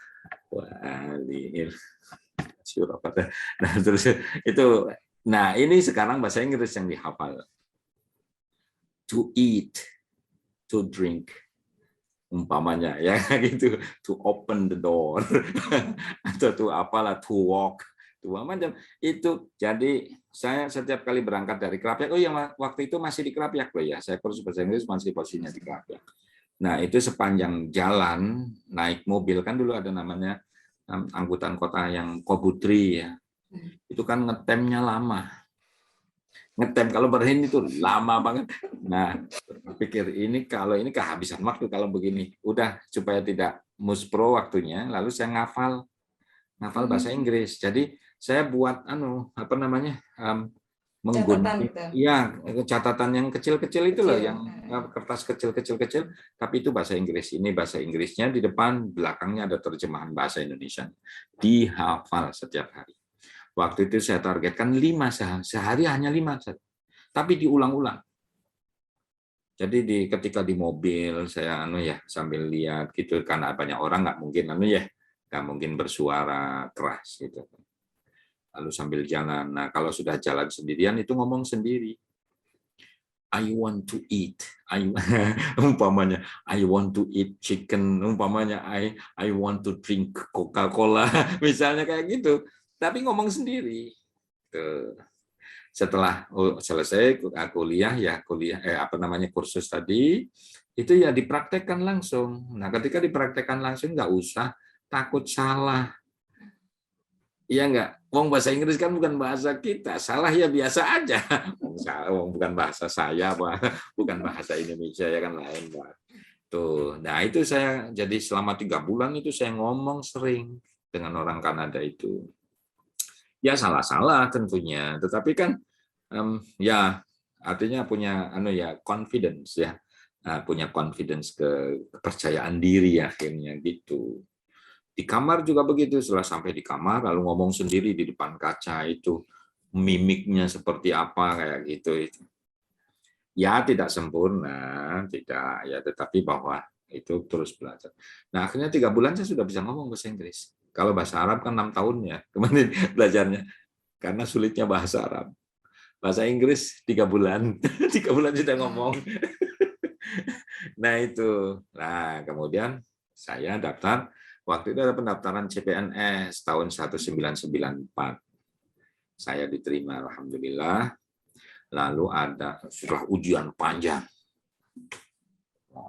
wa alihil surah. Nah, terus itu, nah ini sekarang bahasa Inggris yang dihafal. To eat, to drink, umpamanya ya gitu, to open the door atau to apalah, to walk, dua macam itu. Jadi saya setiap kali berangkat dari Krapyak, oh yang waktu itu masih di Krapyak loh ya, saya kursus bahasa Inggris masih posisinya di Krapyak. Nah itu sepanjang jalan naik mobil, kan dulu ada namanya angkutan kota yang Kobutri ya, itu kan ngetemnya lama. Ngetem kalau berhenti itu lama banget. Nah, pikir ini kalau ini kehabisan waktu kalau begini. Udah supaya tidak muspro waktunya, lalu saya ngafal bahasa Inggris. Jadi saya buat apa namanya? Catatan menggunting gitu. ya, catatan yang kecil-kecil itu loh, Kecil. yang kertas kecil-kecil, tapi itu bahasa Inggris. Ini bahasa Inggrisnya, di depan belakangnya ada terjemahan bahasa Indonesia. Dihafal setiap hari. Waktu itu saya targetkan 5 sehari, hanya 5, tapi diulang-ulang. Jadi ketika di mobil saya sambil lihat gitu, karena banyak orang nggak mungkin bersuara keras gitu. Lalu sambil jalan. Nah kalau sudah jalan sendirian itu ngomong sendiri. I want to eat. Umpamanya I want to eat chicken. Umpamanya I want to drink Coca-Cola. Misalnya kayak gitu. Tapi ngomong sendiri. Tuh. Setelah selesai kuliah kursus tadi itu ya dipraktekkan langsung. Nah ketika dipraktekkan langsung nggak usah takut salah. Iya nggak? Wong bahasa Inggris kan bukan bahasa kita, salah ya biasa aja. Wong bukan bahasa saya, bukan bahasa Indonesia ya kan, lain, Pak. Tuh, nah itu saya jadi selama 3 bulan itu saya ngomong sering dengan orang Kanada itu. Ya salah-salah tentunya, tetapi kan ya artinya punya confidence ya, punya confidence, kepercayaan diri akhirnya gitu. Di kamar juga begitu, setelah sampai di kamar lalu ngomong sendiri di depan kaca itu, mimiknya seperti apa kayak gitu itu. Ya tidak sempurna, tidak ya, tetapi bahwa itu terus belajar. Nah akhirnya 3 bulan saya sudah bisa ngomong bahasa Inggris. Kalau bahasa Arab kan 6 tahun ya kemarin belajarnya, karena sulitnya bahasa Arab. Bahasa Inggris 3 bulan, 3 bulan sudah ngomong. Nah itu, nah kemudian saya daftar. Waktu itu ada pendaftaran CPNS tahun 1994. Saya diterima, alhamdulillah. Lalu ada setelah ujian panjang.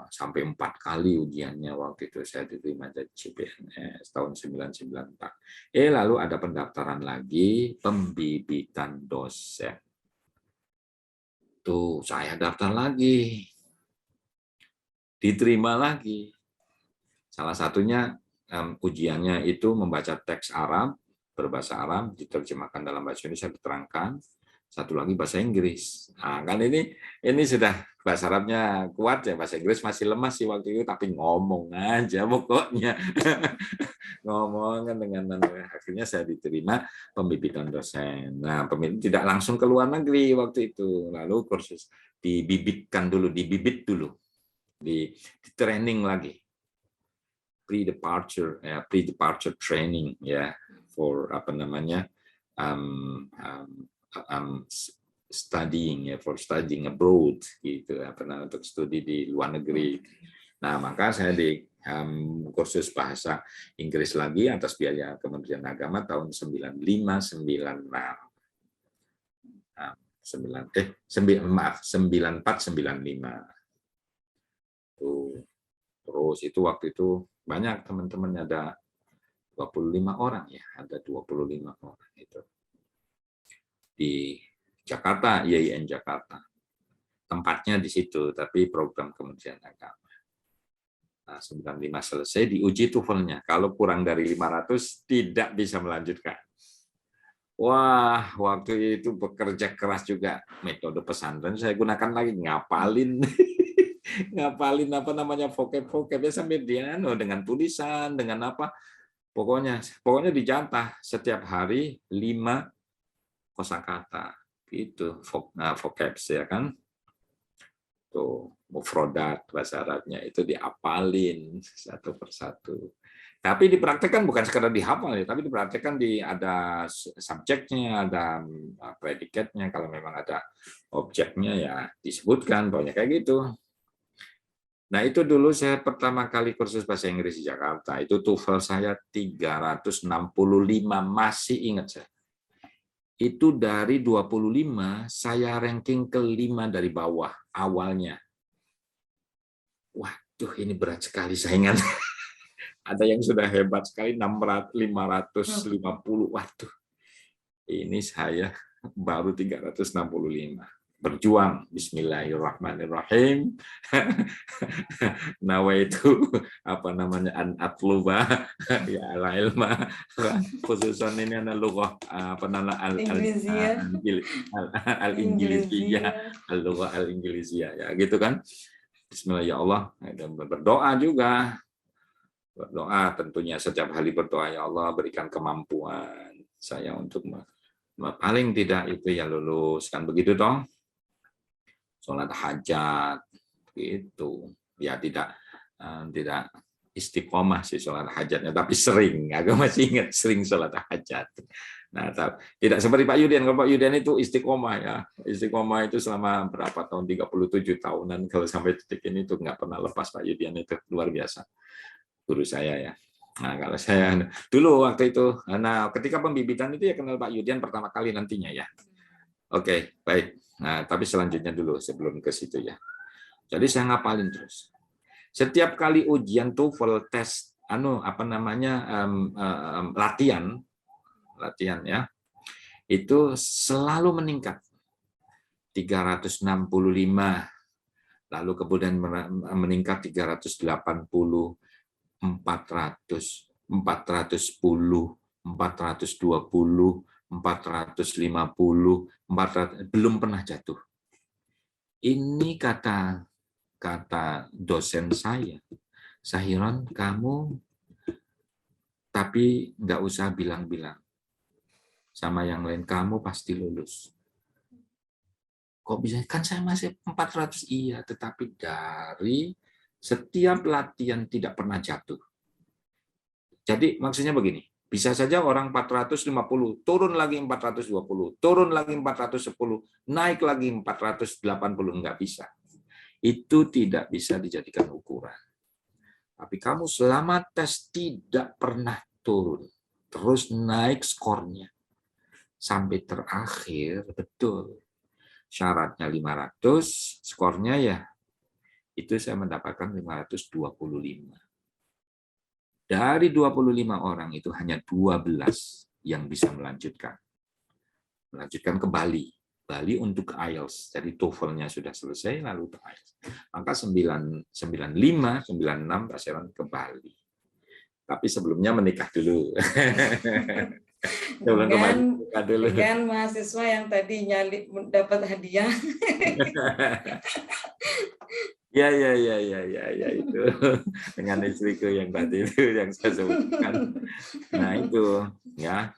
sampai 4 kali ujiannya waktu itu saya diterima jadi CPNS tahun 1994. Lalu ada pendaftaran lagi, pembibitan dosen. Tuh, saya daftar lagi. Diterima lagi. Salah satunya ujiannya itu membaca teks Arab, berbahasa Arab, diterjemahkan dalam bahasa Indonesia, diterangkan. Satu lagi bahasa Inggris. Nah, kan ini sudah bahasa Arabnya kuat ya, bahasa Inggris masih lemah sih waktu itu, tapi ngomong aja pokoknya. Ngomong kan dengan akhirnya saya diterima pembibitan dosen. Nah, tidak langsung ke luar negeri waktu itu. Lalu kursus dibibit dulu, di training lagi. Pre-departure training ya, for studying abroad gitu, untuk studi di luar negeri. Nah, maka saya di kursus bahasa Inggris lagi atas biaya Kementerian Agama tahun 94-95. Terus itu waktu itu banyak teman-teman, ada 25 orang ya, ada 25 orang itu. Di Jakarta, IAIN Jakarta. Tempatnya di situ, tapi program Kementerian Agama. Nah, 95 selesai, diuji TOEFL-nya. Kalau kurang dari 500, tidak bisa melanjutkan. Wah, waktu itu bekerja keras juga. Metode pesantren saya gunakan lagi, ngapalin vocab-vocabnya sampai dia dengan tulisan, dengan apa. Pokoknya dijatah setiap hari 5 kosakata. Itu vocab ya kan. Tuh, mufrodat bahasa Arabnya itu diapalin satu persatu. Tapi dipraktekkan bukan sekadar dihafal ya, tapi dipraktekkan ada subjeknya, ada predikatnya, kalau memang ada objeknya ya disebutkan, pokoknya kayak gitu. Nah, itu dulu saya pertama kali kursus bahasa Inggris di Jakarta. Itu TOEFL saya 365, masih ingat saya. Itu dari 25, saya ranking ke-5 dari bawah awalnya. Waduh, ini berat sekali saingan. Ada yang sudah hebat sekali, 600, 550. Waduh, ini saya baru 365. Berjuang, bismillahirrahmanirrahim. Nawaitu an atluba ya ala ilma, khususan ini ana lughah al-Inggrisiyah, al-lughah al-Inggrisiyah ya gitu kan. Bismillah ya Allah, dan berdoa juga. Berdoa tentunya setiap hari berdoa, ya Allah berikan kemampuan saya untuk paling tidak itu ya lulus, kan begitu dong. Sholat hajat gitu ya, tidak istiqomah sih sholat hajatnya, tapi sering, aku masih ingat sering sholat hajat. Nah, tidak seperti Pak Yudian. Kalau Pak Yudian itu istiqomah ya, istiqomah itu selama berapa tahun, 37 tahunan, kalau sampai detik ini itu nggak pernah lepas. Pak Yudian itu luar biasa, guru saya ya. Nah, kalau saya dulu waktu itu, nah ketika pembibitan itu ya kenal Pak Yudian pertama kali nantinya ya. Oke, baik. Nah, tapi selanjutnya dulu sebelum ke situ ya. Jadi saya ngapalin terus. Setiap kali ujian TOEFL tes latihan ya, itu selalu meningkat. 365, lalu kemudian meningkat 380, 400, 410, 420, 450, 400, belum pernah jatuh. Ini kata dosen saya, Sahiron, kamu tapi nggak usah bilang-bilang sama yang lain, kamu pasti lulus. Kok bisa? Kan saya masih 400, iya, tetapi dari setiap latihan tidak pernah jatuh. Jadi maksudnya begini, bisa saja orang 450, turun lagi 420, turun lagi 410, naik lagi 480, nggak bisa. Itu tidak bisa dijadikan ukuran. Tapi kamu selama tes tidak pernah turun, terus naik skornya. Sampai terakhir, betul. Syaratnya 500, skornya ya itu saya mendapatkan 525. Dari 25 orang itu hanya 12 yang bisa melanjutkan ke Bali. Bali untuk IELTS. Jadi TOEFL-nya sudah selesai, lalu ke IELTS. Maka 95, 96 Pak Seron ke Bali. Tapi sebelumnya menikah dulu. dengan mahasiswa yang tadi dapat hadiah. Ya itu dengan istriku yang tadi itu yang saya sebutkan. Nah itu ya.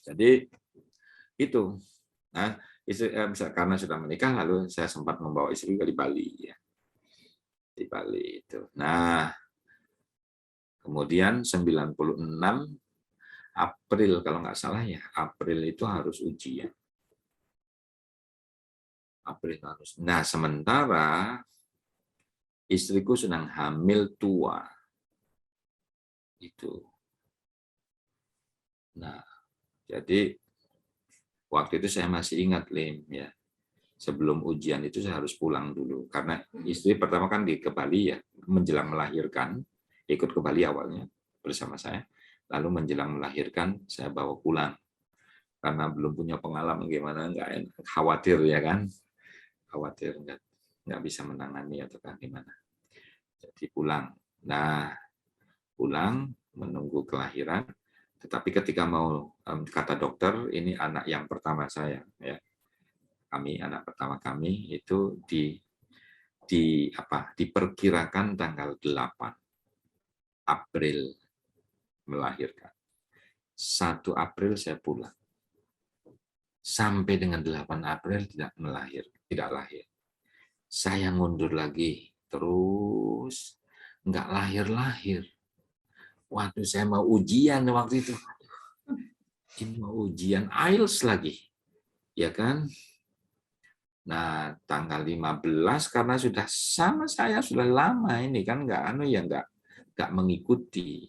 Jadi itu. Nah, karena sudah menikah lalu saya sempat membawa istri ke Bali ya. Di Bali itu. Nah, kemudian 96 April kalau nggak salah ya, April itu harus ujian. April harus. Nah, sementara istriku sedang hamil tua. Itu. Nah, jadi waktu itu saya masih ingat, Lim, ya. Sebelum ujian itu saya harus pulang dulu karena istri pertama kan ke Bali ya, menjelang melahirkan, ikut ke Bali awalnya bersama saya. Lalu menjelang melahirkan saya bawa pulang karena belum punya pengalaman gimana, nggak enak, khawatir ya kan, khawatir nggak bisa menangani atau gimana. Jadi pulang. Nah, pulang menunggu kelahiran. Tetapi ketika mau kata dokter ini anak yang pertama saya ya. Anak pertama kami itu diperkirakan tanggal 8 April melahirkan. 1 April saya pulang. Sampai dengan 8 April tidak lahir. Saya mundur lagi terus nggak lahir. Waktu saya mau ujian waktu itu. Ini mau ujian IELTS lagi. Ya kan? Nah, tanggal 15 karena sudah sama saya sudah lama ini kan nggak mengikuti.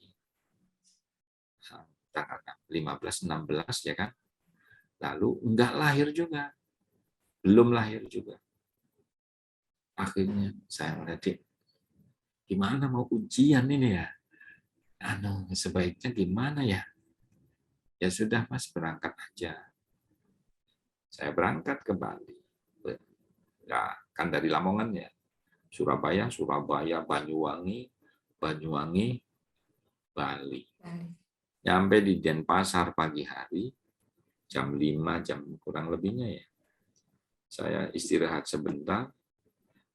Tanggal 15 16 ya kan. Lalu nggak lahir juga. Belum lahir juga. Akhirnya saya melihat gimana mau ujian ini ya? Sebaiknya gimana ya? Ya sudah Mas, berangkat aja. Saya berangkat ke Bali. Ya, kan dari Lamongan ya. Surabaya, Banyuwangi, Bali. Nyampe di Denpasar pagi hari, jam 5, jam kurang lebihnya ya. Saya istirahat sebentar,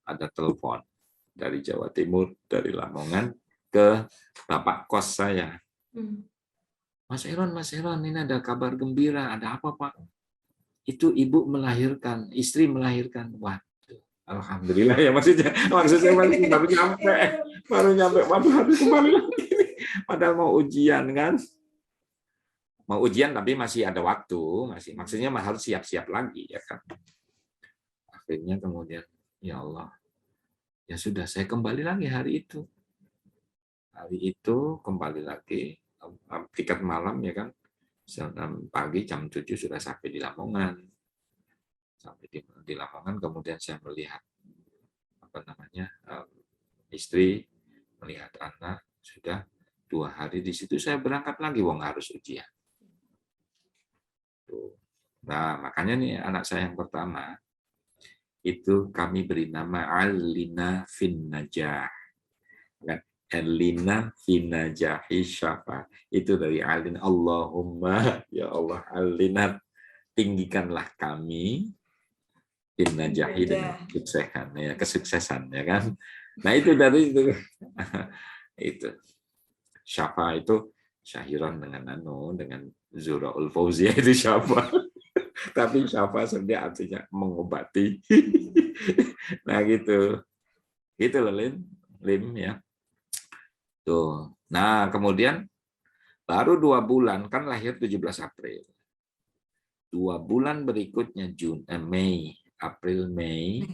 ada telepon dari Jawa Timur, dari Lamongan, ke Bapak kos saya. Mas Heron, ini ada kabar gembira. Ada apa, Pak? Itu ibu melahirkan, istri melahirkan. Waduh, alhamdulillah ya maksudnya saya baru nyampe, waduh harus kembali lagi. Padahal mau ujian kan. Mau ujian tapi masih ada waktu, maksudnya harus siap-siap lagi ya kan. Akhirnya kemudian, ya Allah, ya sudah saya kembali lagi hari itu. Hari itu kembali lagi, tiket malam ya kan, pagi jam 7 sudah sampai di Lamongan. Sampai di Lamongan kemudian saya melihat istri, melihat anak, sudah 2 hari di situ saya berangkat lagi, wong harus ujian. Nah, makanya nih anak saya yang pertama itu kami beri nama Alina fin Najah. Alina fin Najahi Syafa. Itu dari Alina. Allahumma ya Allah Alina, tinggikanlah kami fin Najahi dengan kesuksesan ya kan. Nah itu dari itu. Itu Syafa itu syahiran dengan Zuraul Fauziyah itu Syafa. Tapi Syafa sebenarnya artinya mengobati. Nah gitu. Gitu loh Lim ya. Tuh. Nah, kemudian baru 2 bulan kan lahir 17 April. 2 bulan berikutnya Mei, April, Mei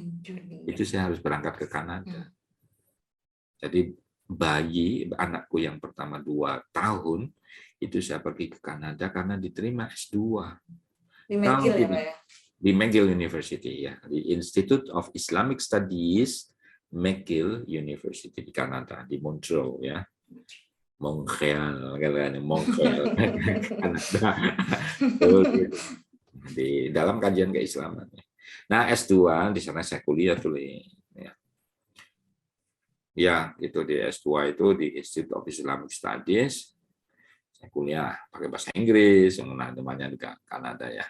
itu saya harus berangkat ke Kanada. Jadi bayi anakku yang pertama 2 tahun itu saya pergi ke Kanada karena diterima S2. Di McGill ya, Pak ya? Di McGill University ya, di Institute of Islamic Studies McGill University di Kanada, di Montreal ya. Montreal, Montreal, Kanada. Di dalam kajian keislaman. Nah, S2 di sana saya kuliah tuh. Ya, itu di S2 itu di Institute of Islamic Studies. Saya kuliah pakai bahasa Inggris, yang namanya juga Kanada ya.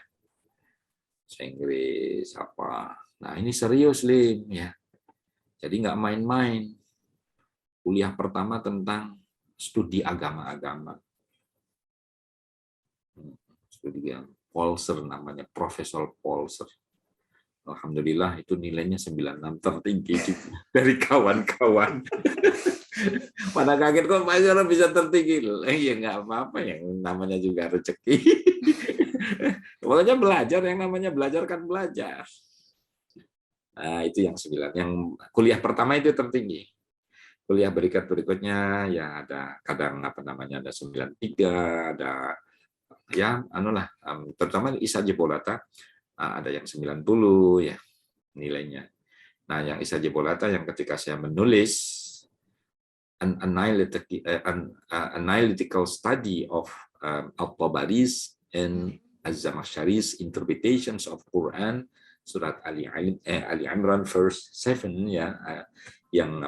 Bahasa Inggris apa. Nah, ini serius, Lim ya. Jadi nggak main-main. Kuliah pertama tentang studi agama-agama. Studi yang Polser namanya, Profesor Polser. Alhamdulillah itu nilainya 96 tertinggi dari kawan-kawan. Pada kaget kok Pak Yoro bisa tertinggi. Ya nggak apa-apa, yang namanya juga rezeki. Pokoknya belajar, yang namanya belajar kan belajar. Nah, itu yang 9. Yang kuliah pertama itu tertinggi. Kuliah berikutnya ya ada kadang ada 93, ada ya anulah, terutama Isa Jebolata ada yang 90 ya nilainya. Nah, yang Isa Jebolata yang ketika saya menulis an analytical study of Al-Tabari's and Az-Zamakhshari's interpretations of Quran surat Ali Imran verse 7 ya, yang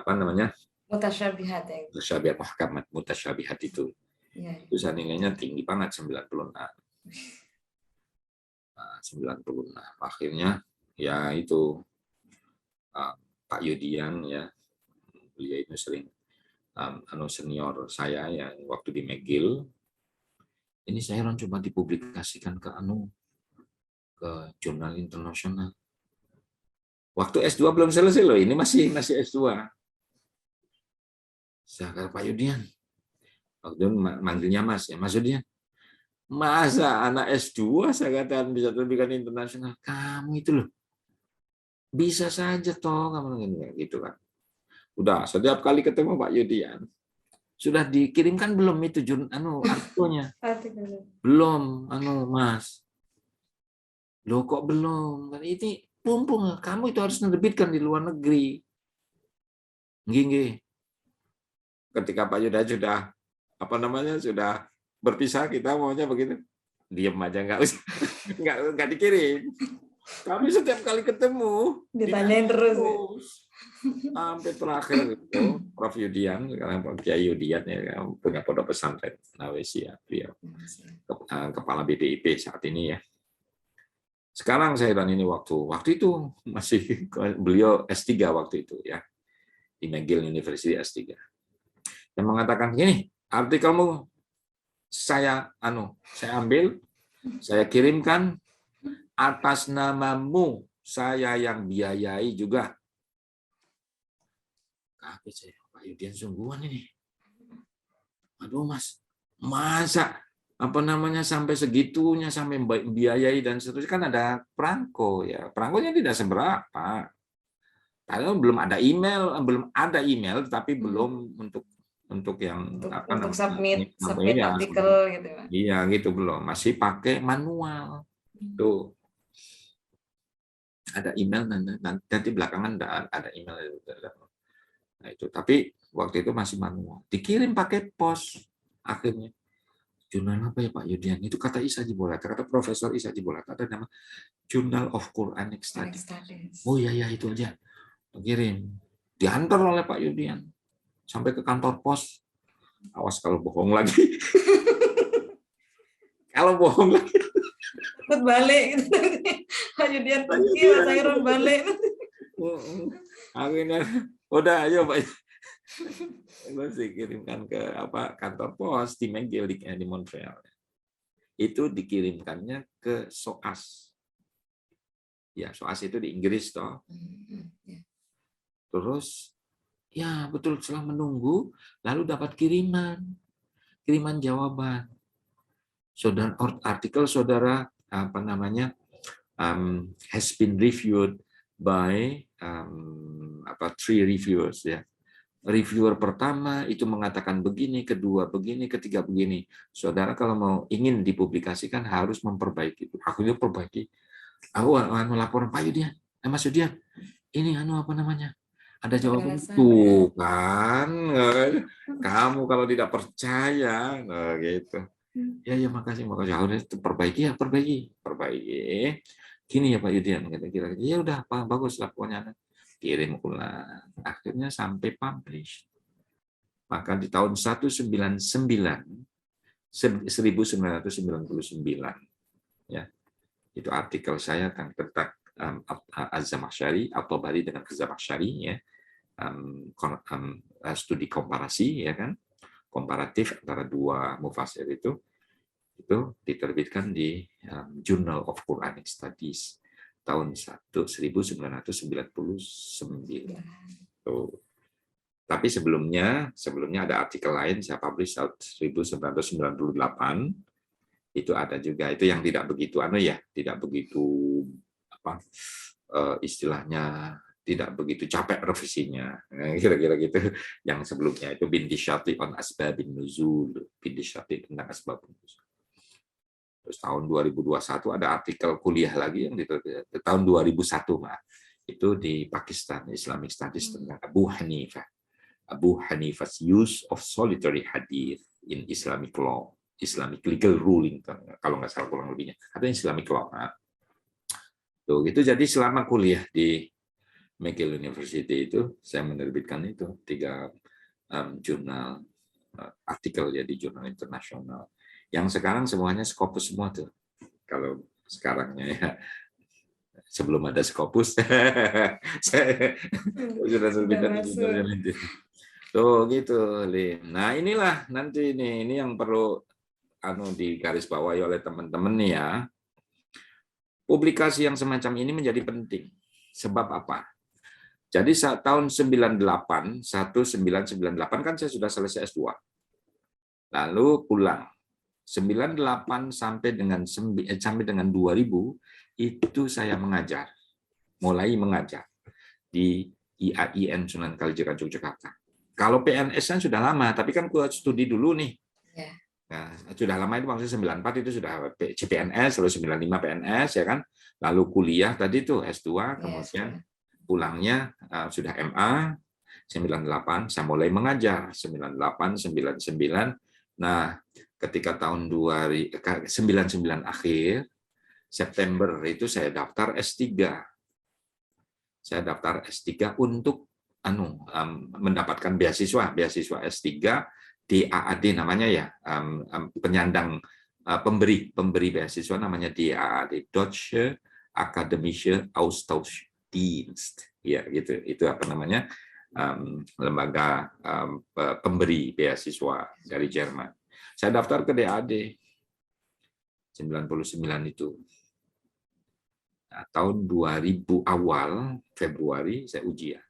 mutasyabihat ya. Mutasyabihat, muhkamat mutasyabihat itu. Ya. Itu nilainya tinggi banget 96. 96. Akhirnya ya itu Pak Yudian ya, beliau itu sering senior saya yang waktu di McGill. Ini saya coba dipublikasikan ke jurnal internasional. Waktu S2 belum selesai loh, ini masih S2. Saya kata Pak Yudian, waktu itu manggilnya Mas ya, Mas Yudian. Masa anak S2 saya katakan bisa terbitkan internasional? Kamu itu loh, bisa saja toh kamu gitu kan. Udah setiap kali ketemu Pak Yudian, sudah dikirimkan belum itu artikelnya? Belum, Mas. Loh kok belum? Ini mumpung kamu itu harus menerbitkan di luar negeri. Nggih. Ketika Pak Yudian sudah berpisah, kita maunya begitu. Diam aja, nggak dikirim. Kami setiap kali ketemu ditanyain terus. Sampai terakhir itu Prof Yudian, sekarang Pak Kiai Yudian ya, punya pondok pesantren Nawesia, beliau kepala BPIP saat ini ya. Sekarang saya dan ini waktu itu masih beliau S3 waktu itu ya, di McGill University S3. Yang mengatakan gini, artikelmu saya ambil, saya kirimkan atas namamu, saya yang biayai juga. Kaget saya, Pak Yudian sungguhan ini. Aduh Mas, masa sampai segitunya, sampai biayai dan seterusnya, kan ada perangko ya. Perangkonya tidak seberapa. Karena belum ada email, tapi belum untuk yang submit artikel gitu. Iya gitu belum, masih pakai manual. Tuh. Ada email nanti belakangan ada email. Nah, itu tapi waktu itu masih manual, dikirim pakai pos. Akhirnya jurnal apa ya Pak Yudian, itu kata Isa Jibolata, kata Profesor Isa Jibolata, ada nama Journal of Quranic Studies. Oh iya itu aja, kirim, diantar oleh Pak Yudian sampai ke kantor pos. Awas kalau bohong lagi. Kalau bohong lagi ikut balik gitu. Pak Yudian pergi, Mas Airon balik. Akhirnya udah ayo Pak, gue kirimkan ke kantor pos di McGill di Montreal. Itu dikirimkannya ke SOAS. Ya SOAS itu di Inggris toh. Terus ya betul, setelah menunggu lalu dapat kiriman jawaban. Artikel saudara has been reviewed by 3 reviewers ya. Reviewer pertama itu mengatakan begini, kedua begini, ketiga begini. Saudara kalau mau ingin dipublikasikan harus memperbaiki itu. Aku itu perbaiki. Aku laporan Pak Yudian, Mas Yudian, ini Ada jawaban Beralasan, tuh kan. Kamu kalau tidak percaya, nah, gitu. Ya, ya, makasih, makasih. Harus perbaiki, ya, perbaiki. Gini ya Pak Yudian, kira-kira. Ya udah, Pak, bagus lah pokoknya. Kirim ulang. Akhirnya sampai publish. Maka di tahun 1999, ya, itu artikel saya tentang Az-Zamakhsyari atau Bari dengan Az-Zamakhsyari, ya, studi komparasi, ya kan, komparatif antara dua mufasir itu diterbitkan di Journal of Quranic Studies tahun 1999. Tuh. Tapi sebelumnya ada artikel lain saya publish tahun 1998, itu ada juga, itu yang tidak begitu tidak begitu apa istilahnya, tidak begitu capek revisinya, kira-kira gitu. Yang sebelumnya itu Binti Syati on Asbabin Nuzul, Binti Syati tentang Asbabun Nuzul. Terus tahun 2021 ada artikel kuliah lagi yang tahun 2001, itu di Pakistan, Islamic Studies tentang Abu Hanifah's use of solitary hadith in Islamic law, Islamic legal ruling, kalau nggak salah kurang lebihnya, atau Islamic law. Tuh, gitu. Jadi selama kuliah di McGill University itu saya menerbitkan itu 3 jurnal artikel ya di jurnal internasional. Yang sekarang semuanya Scopus semua tuh. Kalau sekarangnya ya, sebelum ada Scopus, saya sudah terbitkan di jurnal itu. Tuh gitu, Lin. Nah inilah nanti ini yang perlu digarisbawahi oleh teman-teman nih ya. Publikasi yang semacam ini menjadi penting. Sebab apa? Jadi saat tahun 1998 kan saya sudah selesai S2. Lalu pulang. 98 sampai dengan 2000 itu saya mengajar. Mulai mengajar di IAIN Sunan Kalijaga Yogyakarta. Kalau PNS-nya sudah lama, tapi kan aku studi dulu nih. Ya. Nah, sudah lama itu maksudnya 94 itu sudah CPNS, lalu 95 PNS ya kan. Lalu kuliah tadi tuh S2, kemudian pulangnya sudah MA 98, saya mulai mengajar 98 99. Nah, ketika tahun 99 akhir September itu saya daftar S3. Saya daftar S3 untuk mendapatkan beasiswa S3 di AAD namanya ya, penyandang pemberi beasiswa namanya DAAD, Deutsche Akademische Austauschdienst, ya gitu. Itu apa namanya, lembaga pemberi beasiswa dari Jerman. Saya daftar ke DAAD 99 itu. Nah, tahun 2000 awal Februari saya ujian.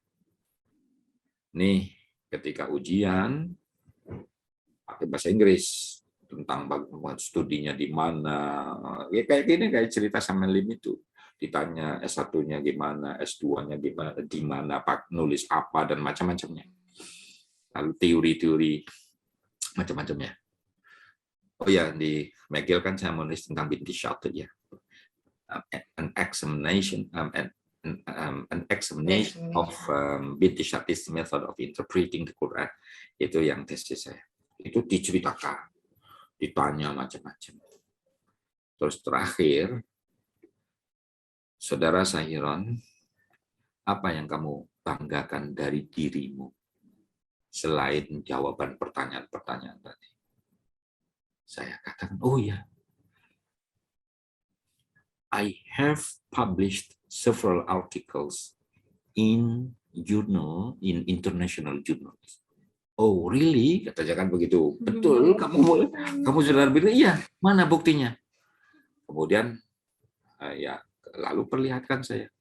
Nih, ketika ujian pakai bahasa Inggris tentang bagaimana studinya di mana. Ya, kayak gini, kayak cerita sama Lim itu. Ditanya S1-nya gimana, S2-nya gimana, di mana, Pak, nulis apa dan macam-macamnya. Lalu teori-teori macam-macamnya. Oh ya, di McGill kan saya menulis tentang Binti Syati ya. An examination of Binti Syati's method of interpreting the Quran. Itu yang tesis saya. Itu diceritakan, ditanya macam-macam. Terus terakhir, Saudara Sahiron, apa yang kamu banggakan dari dirimu selain jawaban pertanyaan-pertanyaan tadi? Saya katakan, oh ya, I have published several articles in international journals. Oh, really? Katanya kan begitu. Betul, kamu sudah bilang, iya, mana buktinya? Kemudian, ya, lalu perlihatkan saya.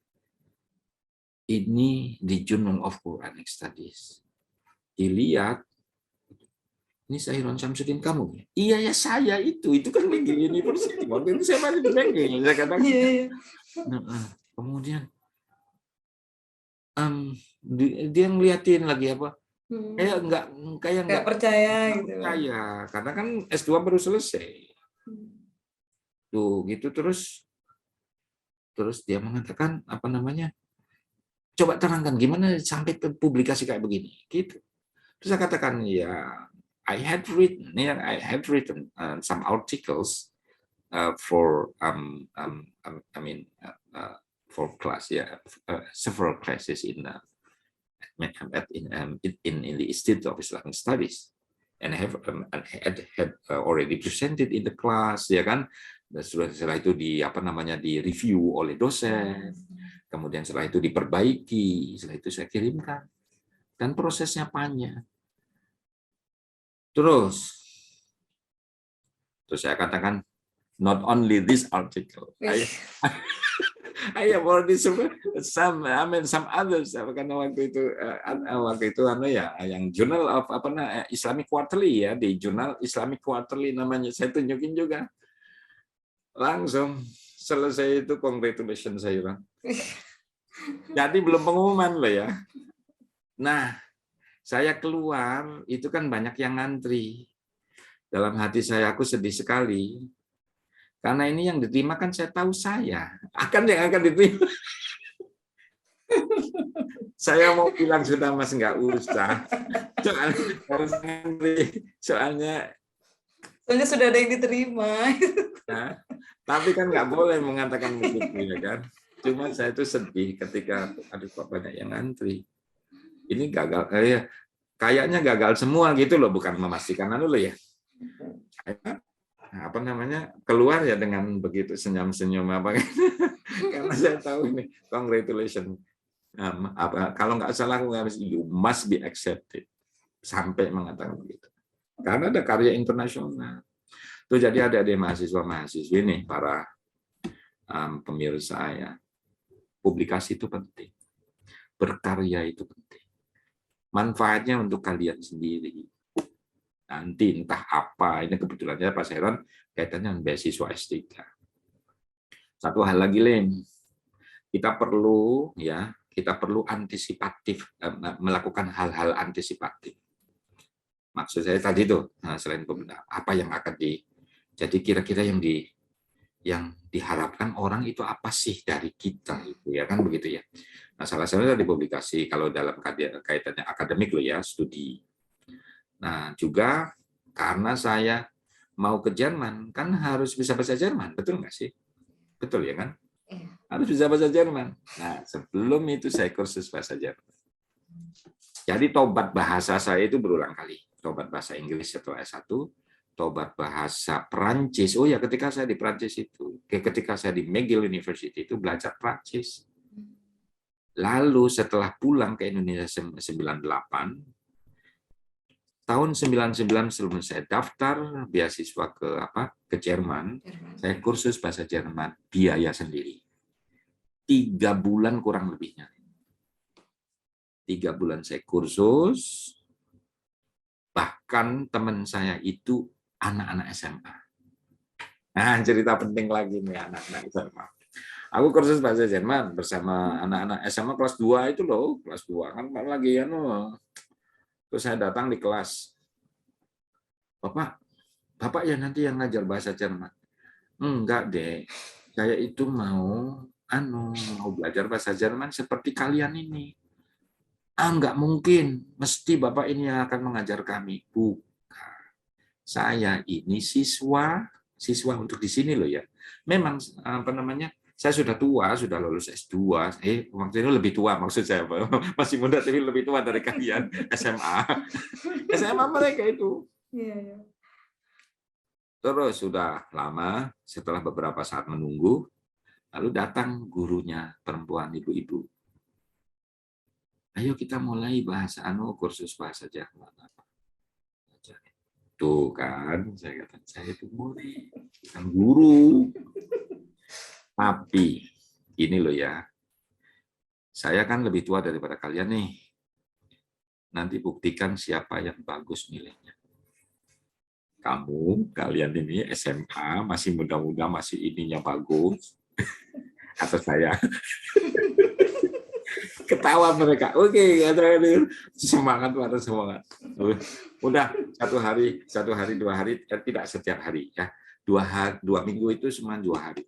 Ini di Journal of Quranic Studies. Dilihat, ini Sahiron Syamsuddin kamu? Iya ya, saya itu kan McGill University. Waktu itu saya masih di McGill. Saya katakan. Kemudian dia ngeliatin lagi apa? Kayak nggak percaya gitu. Percaya, karena kan S2 baru selesai. Tuh gitu, terus dia mengatakan apa namanya? Coba terangkan gimana sampai ke publikasi kayak begini, gitu. Terus saya katakan, ya, I had written some articles for I mean for class, yeah, several classes in the Institute of Islamic Studies, and had already presented in the class, ya kan. Dan setelah itu di review oleh dosen, kemudian setelah itu diperbaiki, setelah itu saya kirimkan, dan prosesnya panjang. Terus saya katakan, not only this article, I have already some others, karena waktu itu yang Journal of Islamic Quarterly, ya, di Jurnal Islamic Quarterly namanya, saya tunjukin juga. Langsung selesai itu, congratulations saya bilang. Jadi belum pengumuman loh ya. Nah, saya keluar itu kan banyak yang ngantri. Dalam hati saya, aku sedih sekali. Karena ini yang diterima kan saya tahu yang akan diterima. Saya mau bilang sudah Mas, nggak usah. Soalnya sudah ada yang diterima. Nah, tapi kan nggak boleh mengatakan begitu, ya kan. Cuma saya itu sedih ketika kok banyak yang ngantri. Ini gagal, kayaknya gagal semua gitu loh, bukan memastikan loh ya. Keluar ya dengan begitu senyum-senyum karena saya tahu ini congratulations. Kalau nggak salah aku nggak, you must be accepted, sampai mengatakan begitu. Karena ada karya internasional. Tuh, jadi ada mahasiswa-mahasiswi nih, para pemirsa ya, publikasi itu penting, berkarya itu penting. Manfaatnya untuk kalian sendiri. Nanti entah apa, ini kebetulannya Pak Heron kaitannya dengan beasiswa S3. Satu hal lagi, kita perlu antisipatif, melakukan hal-hal antisipatif. Maksud saya tadi itu, selain apa yang akan jadi kira-kira yang diharapkan orang itu apa sih dari kita, itu ya kan, begitu ya. Nah, salah satunya di publikasi, kalau dalam kaitannya akademik loh ya, studi. Nah, juga karena saya mau ke Jerman, kan harus bisa bahasa Jerman, betul nggak sih? Betul ya kan? Harus bisa bahasa Jerman. Nah, sebelum itu saya kursus bahasa Jerman. Jadi tobat bahasa saya itu berulang kali. Tobat bahasa Inggris setelah S1, tobat bahasa Perancis. Oh ya, ketika saya di Perancis itu, ketika saya di McGill University itu belajar Perancis. Lalu setelah pulang ke Indonesia 98, tahun 99 sebelum saya daftar beasiswa ke Jerman, saya kursus bahasa Jerman, biaya sendiri. 3 bulan kurang lebihnya. 3 bulan saya kursus, bahkan teman saya itu anak-anak SMA. Nah, cerita penting lagi nih, anak-anak SMA. Aku kursus bahasa Jerman bersama anak-anak SMA kelas 2 itu loh, kelas 2 kan lagi ya. Terus saya datang di kelas, Bapak ya nanti yang ngajar bahasa Jerman. Enggak, Dek. Saya itu mau belajar bahasa Jerman seperti kalian ini. Enggak mungkin, mesti Bapak ini yang akan mengajar kami. Bukan. Saya ini siswa untuk di sini loh ya. Memang saya sudah tua, sudah lulus S2. Waktu itu lebih tua maksud saya. Masih muda tapi lebih tua dari kalian. SMA. SMA mereka itu. Iya. Terus sudah lama, setelah beberapa saat menunggu, lalu datang gurunya, perempuan, ibu-ibu. Ayo kita mulai kursus bahasa Jerman. Tuh kan, saya katakan, saya itu murid, bukan guru. Tapi, ini loh ya, saya kan lebih tua daripada kalian nih. Nanti buktikan siapa yang bagus nilainya. Kalian ini SMA, masih muda-muda, masih ininya bagus. Atau saya. Ketawa mereka. Oke, semangat. Udah 1 hari, 2 hari, tidak setiap hari ya. 2 minggu itu cuma 2 hari.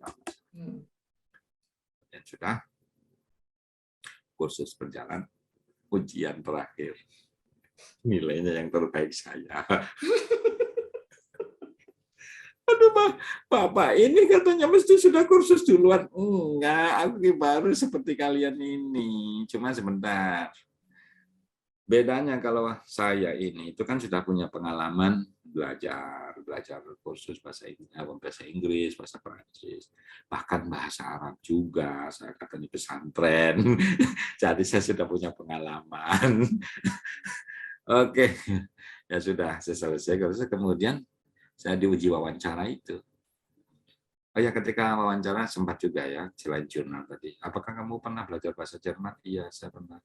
Dan sudah. kursus berjalan, ujian terakhir. Nilainya yang terbaik saya. Aduh, Bapak, ini katanya mesti sudah kursus duluan. Enggak, aku baru seperti kalian ini. Cuma sebentar. Bedanya kalau saya ini itu kan sudah punya pengalaman belajar kursus bahasa Inggris, bahasa Prancis, bahkan bahasa Arab juga. Saya kata di pesantren. Jadi saya sudah punya pengalaman. Oke, ya sudah, saya selesai. Kemudian saya diuji wawancara itu. Oh ya, ketika wawancara sempat juga ya, selain jurnal tadi. Apakah kamu pernah belajar bahasa Jerman? Iya, saya pernah.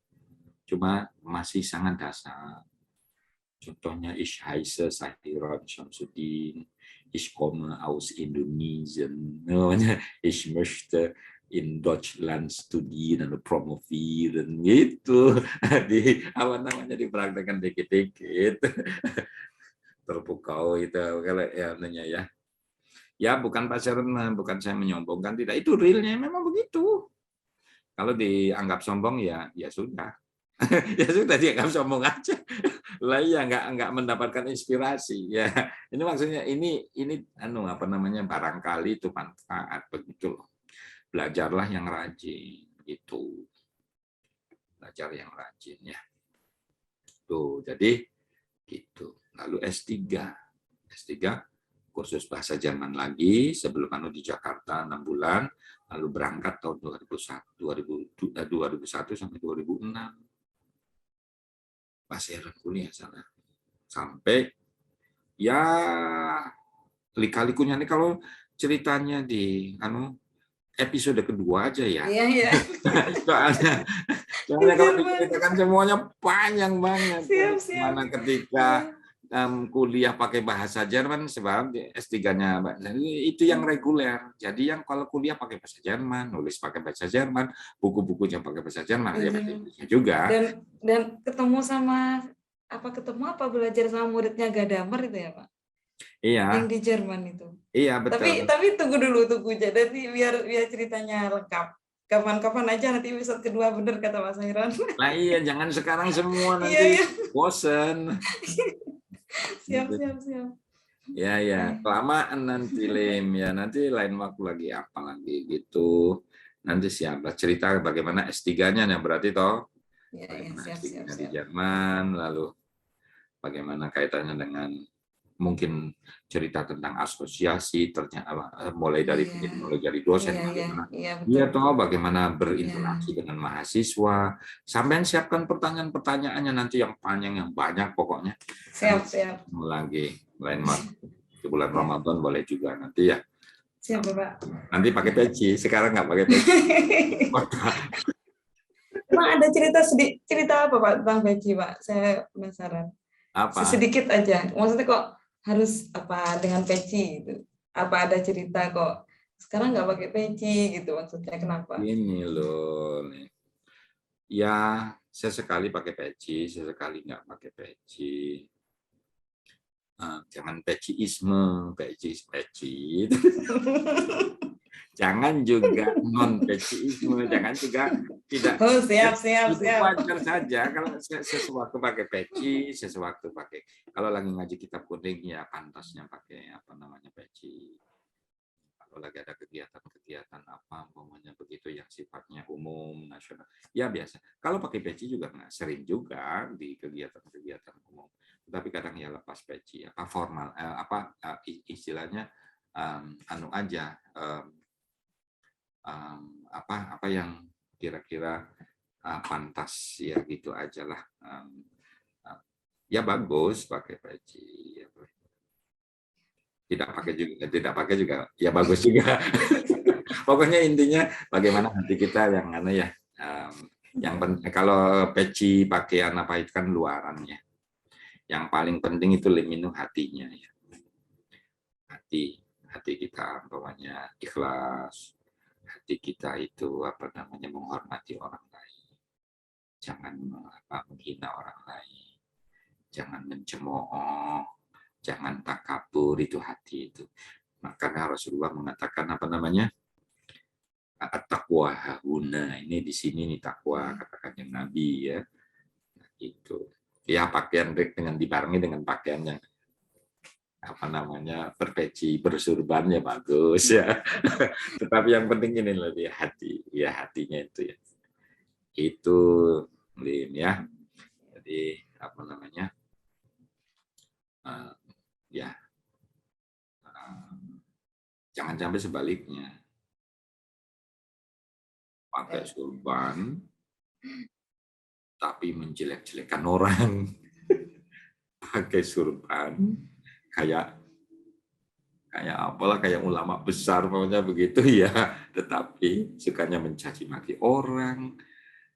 Cuma masih sangat dasar. Contohnya, ich heiße Sahiran Syamsuddin, ich komme aus Indonesien, ich möchte in Deutschland studieren atau promovieren, gitu. Di apa namanya, dipraktekkan dikit-dikit. Terpukau itu kalau ya nanya ya. Ya bukan pacaran, bukan saya menyombongkan, tidak, itu realnya memang begitu. Kalau dianggap sombong ya sudah. Ya sudah dianggap sombong aja. Lah ya nggak mendapatkan inspirasi ya. Ini maksudnya ini apa namanya, barangkali itu manfaat begitu loh. Belajarlah yang rajin gitu. Belajar yang rajin ya. Tuh, jadi gitu. Lalu S3. S3 kursus bahasa Jerman lagi sebelum di Jakarta 6 bulan, lalu berangkat tahun 2001 sampai 2006. Masih kuliah sana. Sampai ya lika-likunya nih kalau ceritanya di episode kedua aja ya. Iya, iya. Soalnya kalau diceritakan semuanya panjang banget. Siap. Mana ketika kuliah pakai bahasa Jerman, sebab S3-nya itu yang reguler. Jadi yang kalau kuliah pakai bahasa Jerman, nulis pakai bahasa Jerman, buku-bukunya pakai bahasa Jerman, ya bahasa juga. Dan ketemu apa belajar sama muridnya Gadamer itu ya, Pak? Iya. Yang di Jerman itu. Iya, betul. Tapi tunggu jadi biar ceritanya lengkap. Kapan-kapan aja nanti episode kedua, bener kata Mas Hairon. Nah iya, jangan sekarang semua nanti bosen. Siap. Ya, kelamaan nanti Lim ya, nanti lain waktu lagi apa lagi gitu. Nanti siapa cerita bagaimana S3-nya yang berarti toh. Bagaimana S3-nya di Jerman, lalu bagaimana kaitannya dengan mungkin cerita tentang asosiasi, ternyata mulai dari dosen, bagaimana berinteraksi dengan mahasiswa, sampai siapkan pertanyaan-pertanyaannya nanti yang panjang, yang banyak pokoknya. Siap. Lagi lain di bulan Ramadan boleh juga nanti ya. Siap, Pak. Nanti pakai peci, sekarang nggak pakai peci. Emang ada cerita apa Pak tentang peci, Pak? Saya penasaran. Apa? Sedikit aja. Maksudnya kok harus apa dengan peci gitu? Apa ada cerita kok sekarang nggak pakai peci gitu? Maksudnya kenapa? Ini loh, nih. Ya, sesekali pakai peci, sesekali nggak pakai peci. Jangan peciisme, peci. Jangan juga non-peciisme, jangan juga tidak. Oh, siap. Wajar saja kalau sesuatu pakai peci, sesuatu pakai. Kalau lagi ngaji kitab kuning ya pantasnya pakai peci. Kalau lagi ada kegiatan apa umpamanya begitu yang sifatnya umum nasional, ya biasa. Kalau pakai peci juga nggak sering juga di kegiatan umum. Tapi kadang ya lepas peci, formal, istilahnya aja. Apa yang kira-kira pantas ya gitu aja lah. Ya bagus pakai peci. Tidak pakai juga ya bagus juga. Pokoknya intinya bagaimana hati kita yang yang penting. Kalau peci pakaian apa itu kan luarannya. Yang paling penting itu liminu hatinya ya. Hati kita umpamanya ikhlas. Hati kita itu menghormati orang lain, jangan menghina orang lain, jangan mencemooh, jangan takabur, itu hati itu. Makanya Rasulullah mengatakan At-taqwa hahuna, ini di sini nih takwa, katakan yang Nabi ya. Itu ya pakaian dengan dibarengi dengan pakaian yang apa namanya berpeci bersurban ya bagus ya. Tetapi yang penting ini lebih hati ya, hatinya itu ya. Itu Lin ya. Jadi apa namanya ya jangan sampai sebaliknya pakai surban tapi menjelek-jelekan orang. Pakai surban kayak apalah, kayak ulama besar maunya begitu ya, tetapi sukanya mencaci maki orang,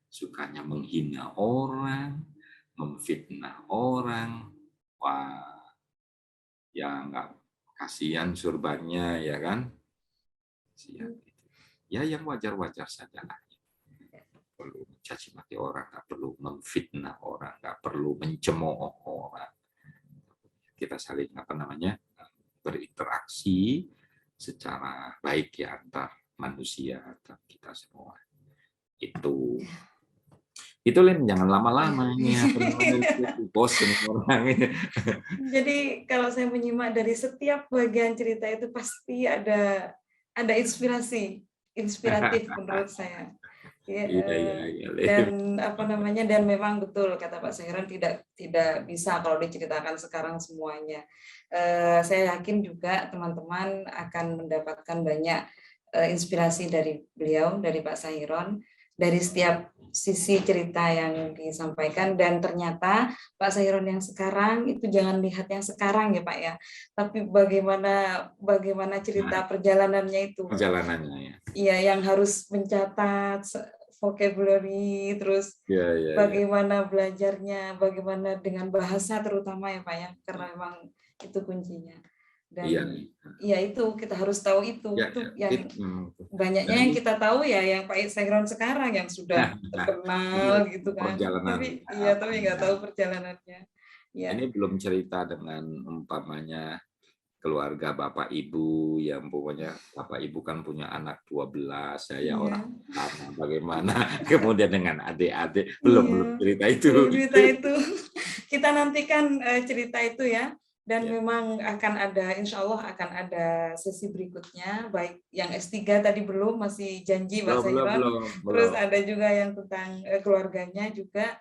sukanya menghina orang, memfitnah orang. Wah, ya nggak, kasihan surbannya ya kan. Ya yang wajar-wajar saja lah. Perlu mencaci maki orang, nggak perlu memfitnah orang, nggak perlu mencemooh orang. Kita saling apa namanya berinteraksi secara baik ya antar manusia, antar kita semua. Itu Lin, jangan lama-lama ini bosen orang. Jadi kalau saya menyimak dari setiap bagian cerita itu pasti ada inspiratif menurut saya. Ya, Iya, dan apa namanya, dan memang betul kata Pak Sairon, tidak bisa kalau diceritakan sekarang semuanya. Saya yakin juga teman-teman akan mendapatkan banyak inspirasi dari beliau, dari Pak Sairon, dari setiap sisi cerita yang disampaikan. Dan ternyata Pak Sairon yang sekarang itu jangan lihat yang sekarang ya Pak ya, tapi bagaimana cerita perjalanannya itu. Perjalanannya ya. Iya, yang harus mencatat vocabulary, terus bagaimana belajarnya, bagaimana dengan bahasa terutama ya Pak ya, karena memang itu kuncinya. Dan ya itu kita harus tahu itu yang banyaknya yang kita tahu ya yang Pak Sairon sekarang yang sudah terkenal gitu kan. Tapi nggak tahu perjalanannya. Ya. Ini belum cerita dengan umpamanya keluarga Bapak Ibu yang pokoknya Bapak Ibu kan punya anak 12, saya orang pertama, bagaimana kemudian dengan adik-adik belum cerita itu. Kita nantikan cerita itu ya, dan memang akan ada, insya Allah akan ada sesi berikutnya, baik yang S3 tadi belum, masih janji Pak Sairon, terus ada juga yang tentang keluarganya juga,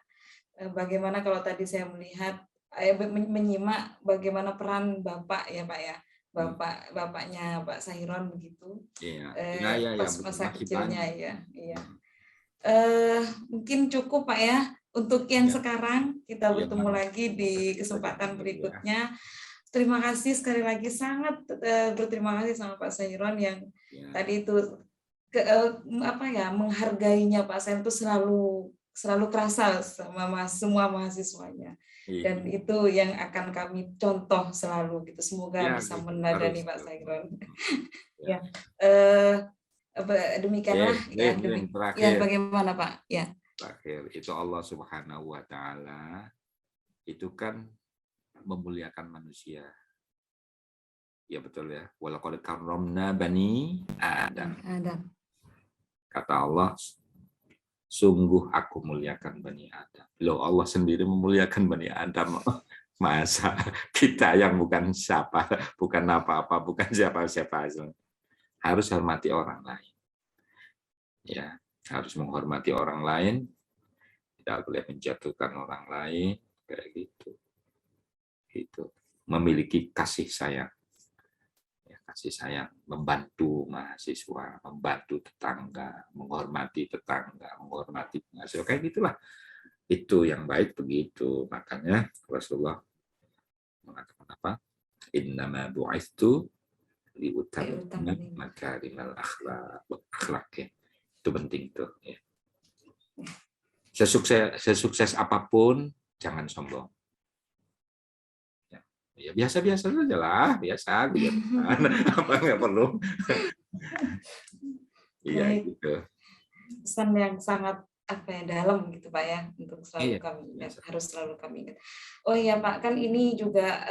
bagaimana kalau tadi saya melihat menyimak bagaimana peran Bapak ya Pak ya, bapaknya Pak Sairon begitu, pas masa kecilnya ya. Mungkin cukup Pak ya untuk yang sekarang, kita bertemu lagi di kesempatan berikutnya. Terima kasih sekali lagi, sangat berterima kasih sama Pak Sairon yang tadi itu menghargainya Pak Sairon itu selalu kerasa sama semua mahasiswanya. Dan itu yang akan kami contoh selalu gitu. Semoga bisa meneladani Pak Sairon. Ya. Demikianlah ya, bagaimana Pak? Ya. Terakhir itu Allah Subhanahu wa taala itu kan memuliakan manusia. Ya betul ya. Walaqad karramna bani Adam. Kata Allah, sungguh aku muliakan Bani Adam. Loh, Allah sendiri memuliakan Bani Adam. Masa kita yang bukan siapa, bukan apa-apa, bukan siapa-siapa, harus hormati orang lain. Ya, harus menghormati orang lain, tidak boleh menjatuhkan orang lain, kayak gitu. Itu memiliki kasih sayang. Kasih sayang, membantu mahasiswa, membantu tetangga, menghormati tetangga, menghormati mahasiswa, kayak gitulah. Itu yang baik begitu. Makanya Rasulullah mengatakan apa? Innama bu'itsu liutammima makarimal akhlaq. Itu penting tuh. Ya. Sesukses apapun, jangan sombong. Ya biasa-biasa saja lah, biasa aja. Apa nggak perlu? Iya gitu. Pesan yang sangat apa ya, dalam gitu Pak ya, untuk selalu Iya, kami ingat, biasa. harus selalu kami ingat. Oh iya Pak, kan ini juga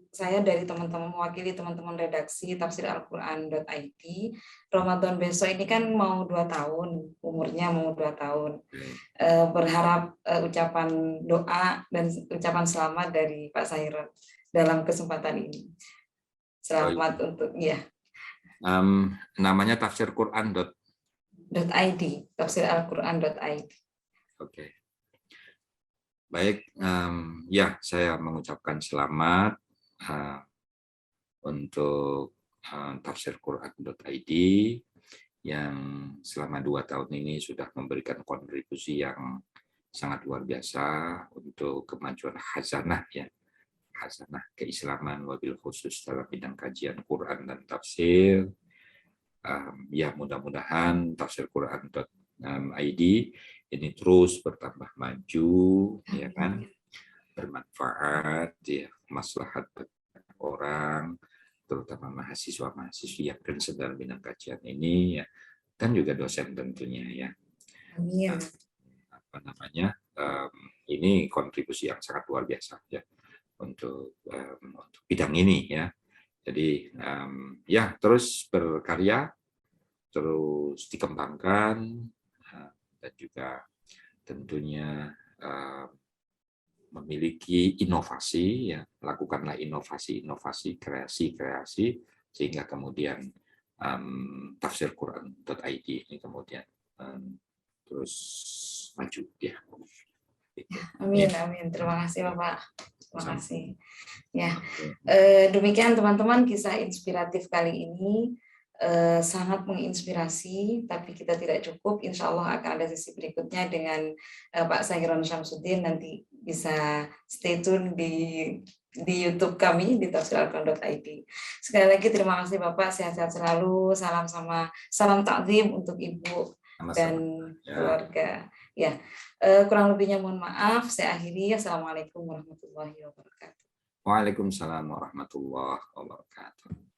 saya dari teman-teman, mewakili teman-teman redaksi tafsiralquran.id. Ramadan besok ini kan mau 2 tahun, umurnya mau 2 tahun. Baik. Berharap ucapan doa dan ucapan selamat dari Pak Sairon dalam kesempatan ini. Oh, iya. Selamat untuk ya. Namanya tafsir Quran. .id, tafsiralquran.id. Oke. Baik, ya saya mengucapkan selamat untuk tafsir Quran.id yang selama 2 tahun ini sudah memberikan kontribusi yang sangat luar biasa untuk kemajuan khazanah ya, khazanah keislaman wabil khusus dalam bidang kajian Quran dan tafsir. Ya mudah-mudahan tafsir Quran.id ini terus bertambah maju, ya kan, bermanfaat, ya, maslahat orang, terutama mahasiswa-mahasiswi yang concern dalam bidang kajian ini, ya, dan juga dosen tentunya ya. Amin. Apa namanya? Ini kontribusi yang sangat luar biasa ya untuk bidang ini ya. Jadi ya terus berkarya, terus dikembangkan, dan juga tentunya memiliki inovasi, ya, lakukanlah inovasi-inovasi, kreasi-kreasi, sehingga kemudian tafsir Quran.id ini kemudian terus maju ya. Amin, amin. Terima kasih Bapak. Terima Sama. kasih. Ya, demikian teman-teman kisah inspiratif kali ini. Sangat menginspirasi, tapi kita tidak cukup. Insya Allah akan ada sesi berikutnya dengan Pak Sairon Syamsuddin. Nanti bisa stay tune di YouTube kami di tafsiralquran.id. Sekali lagi terima kasih Bapak, sehat-sehat selalu. Salam takzim untuk Ibu dan keluarga. Ya, kurang lebihnya mohon maaf. Saya akhiri. Assalamualaikum warahmatullahi wabarakatuh. Waalaikumsalam warahmatullahi wabarakatuh.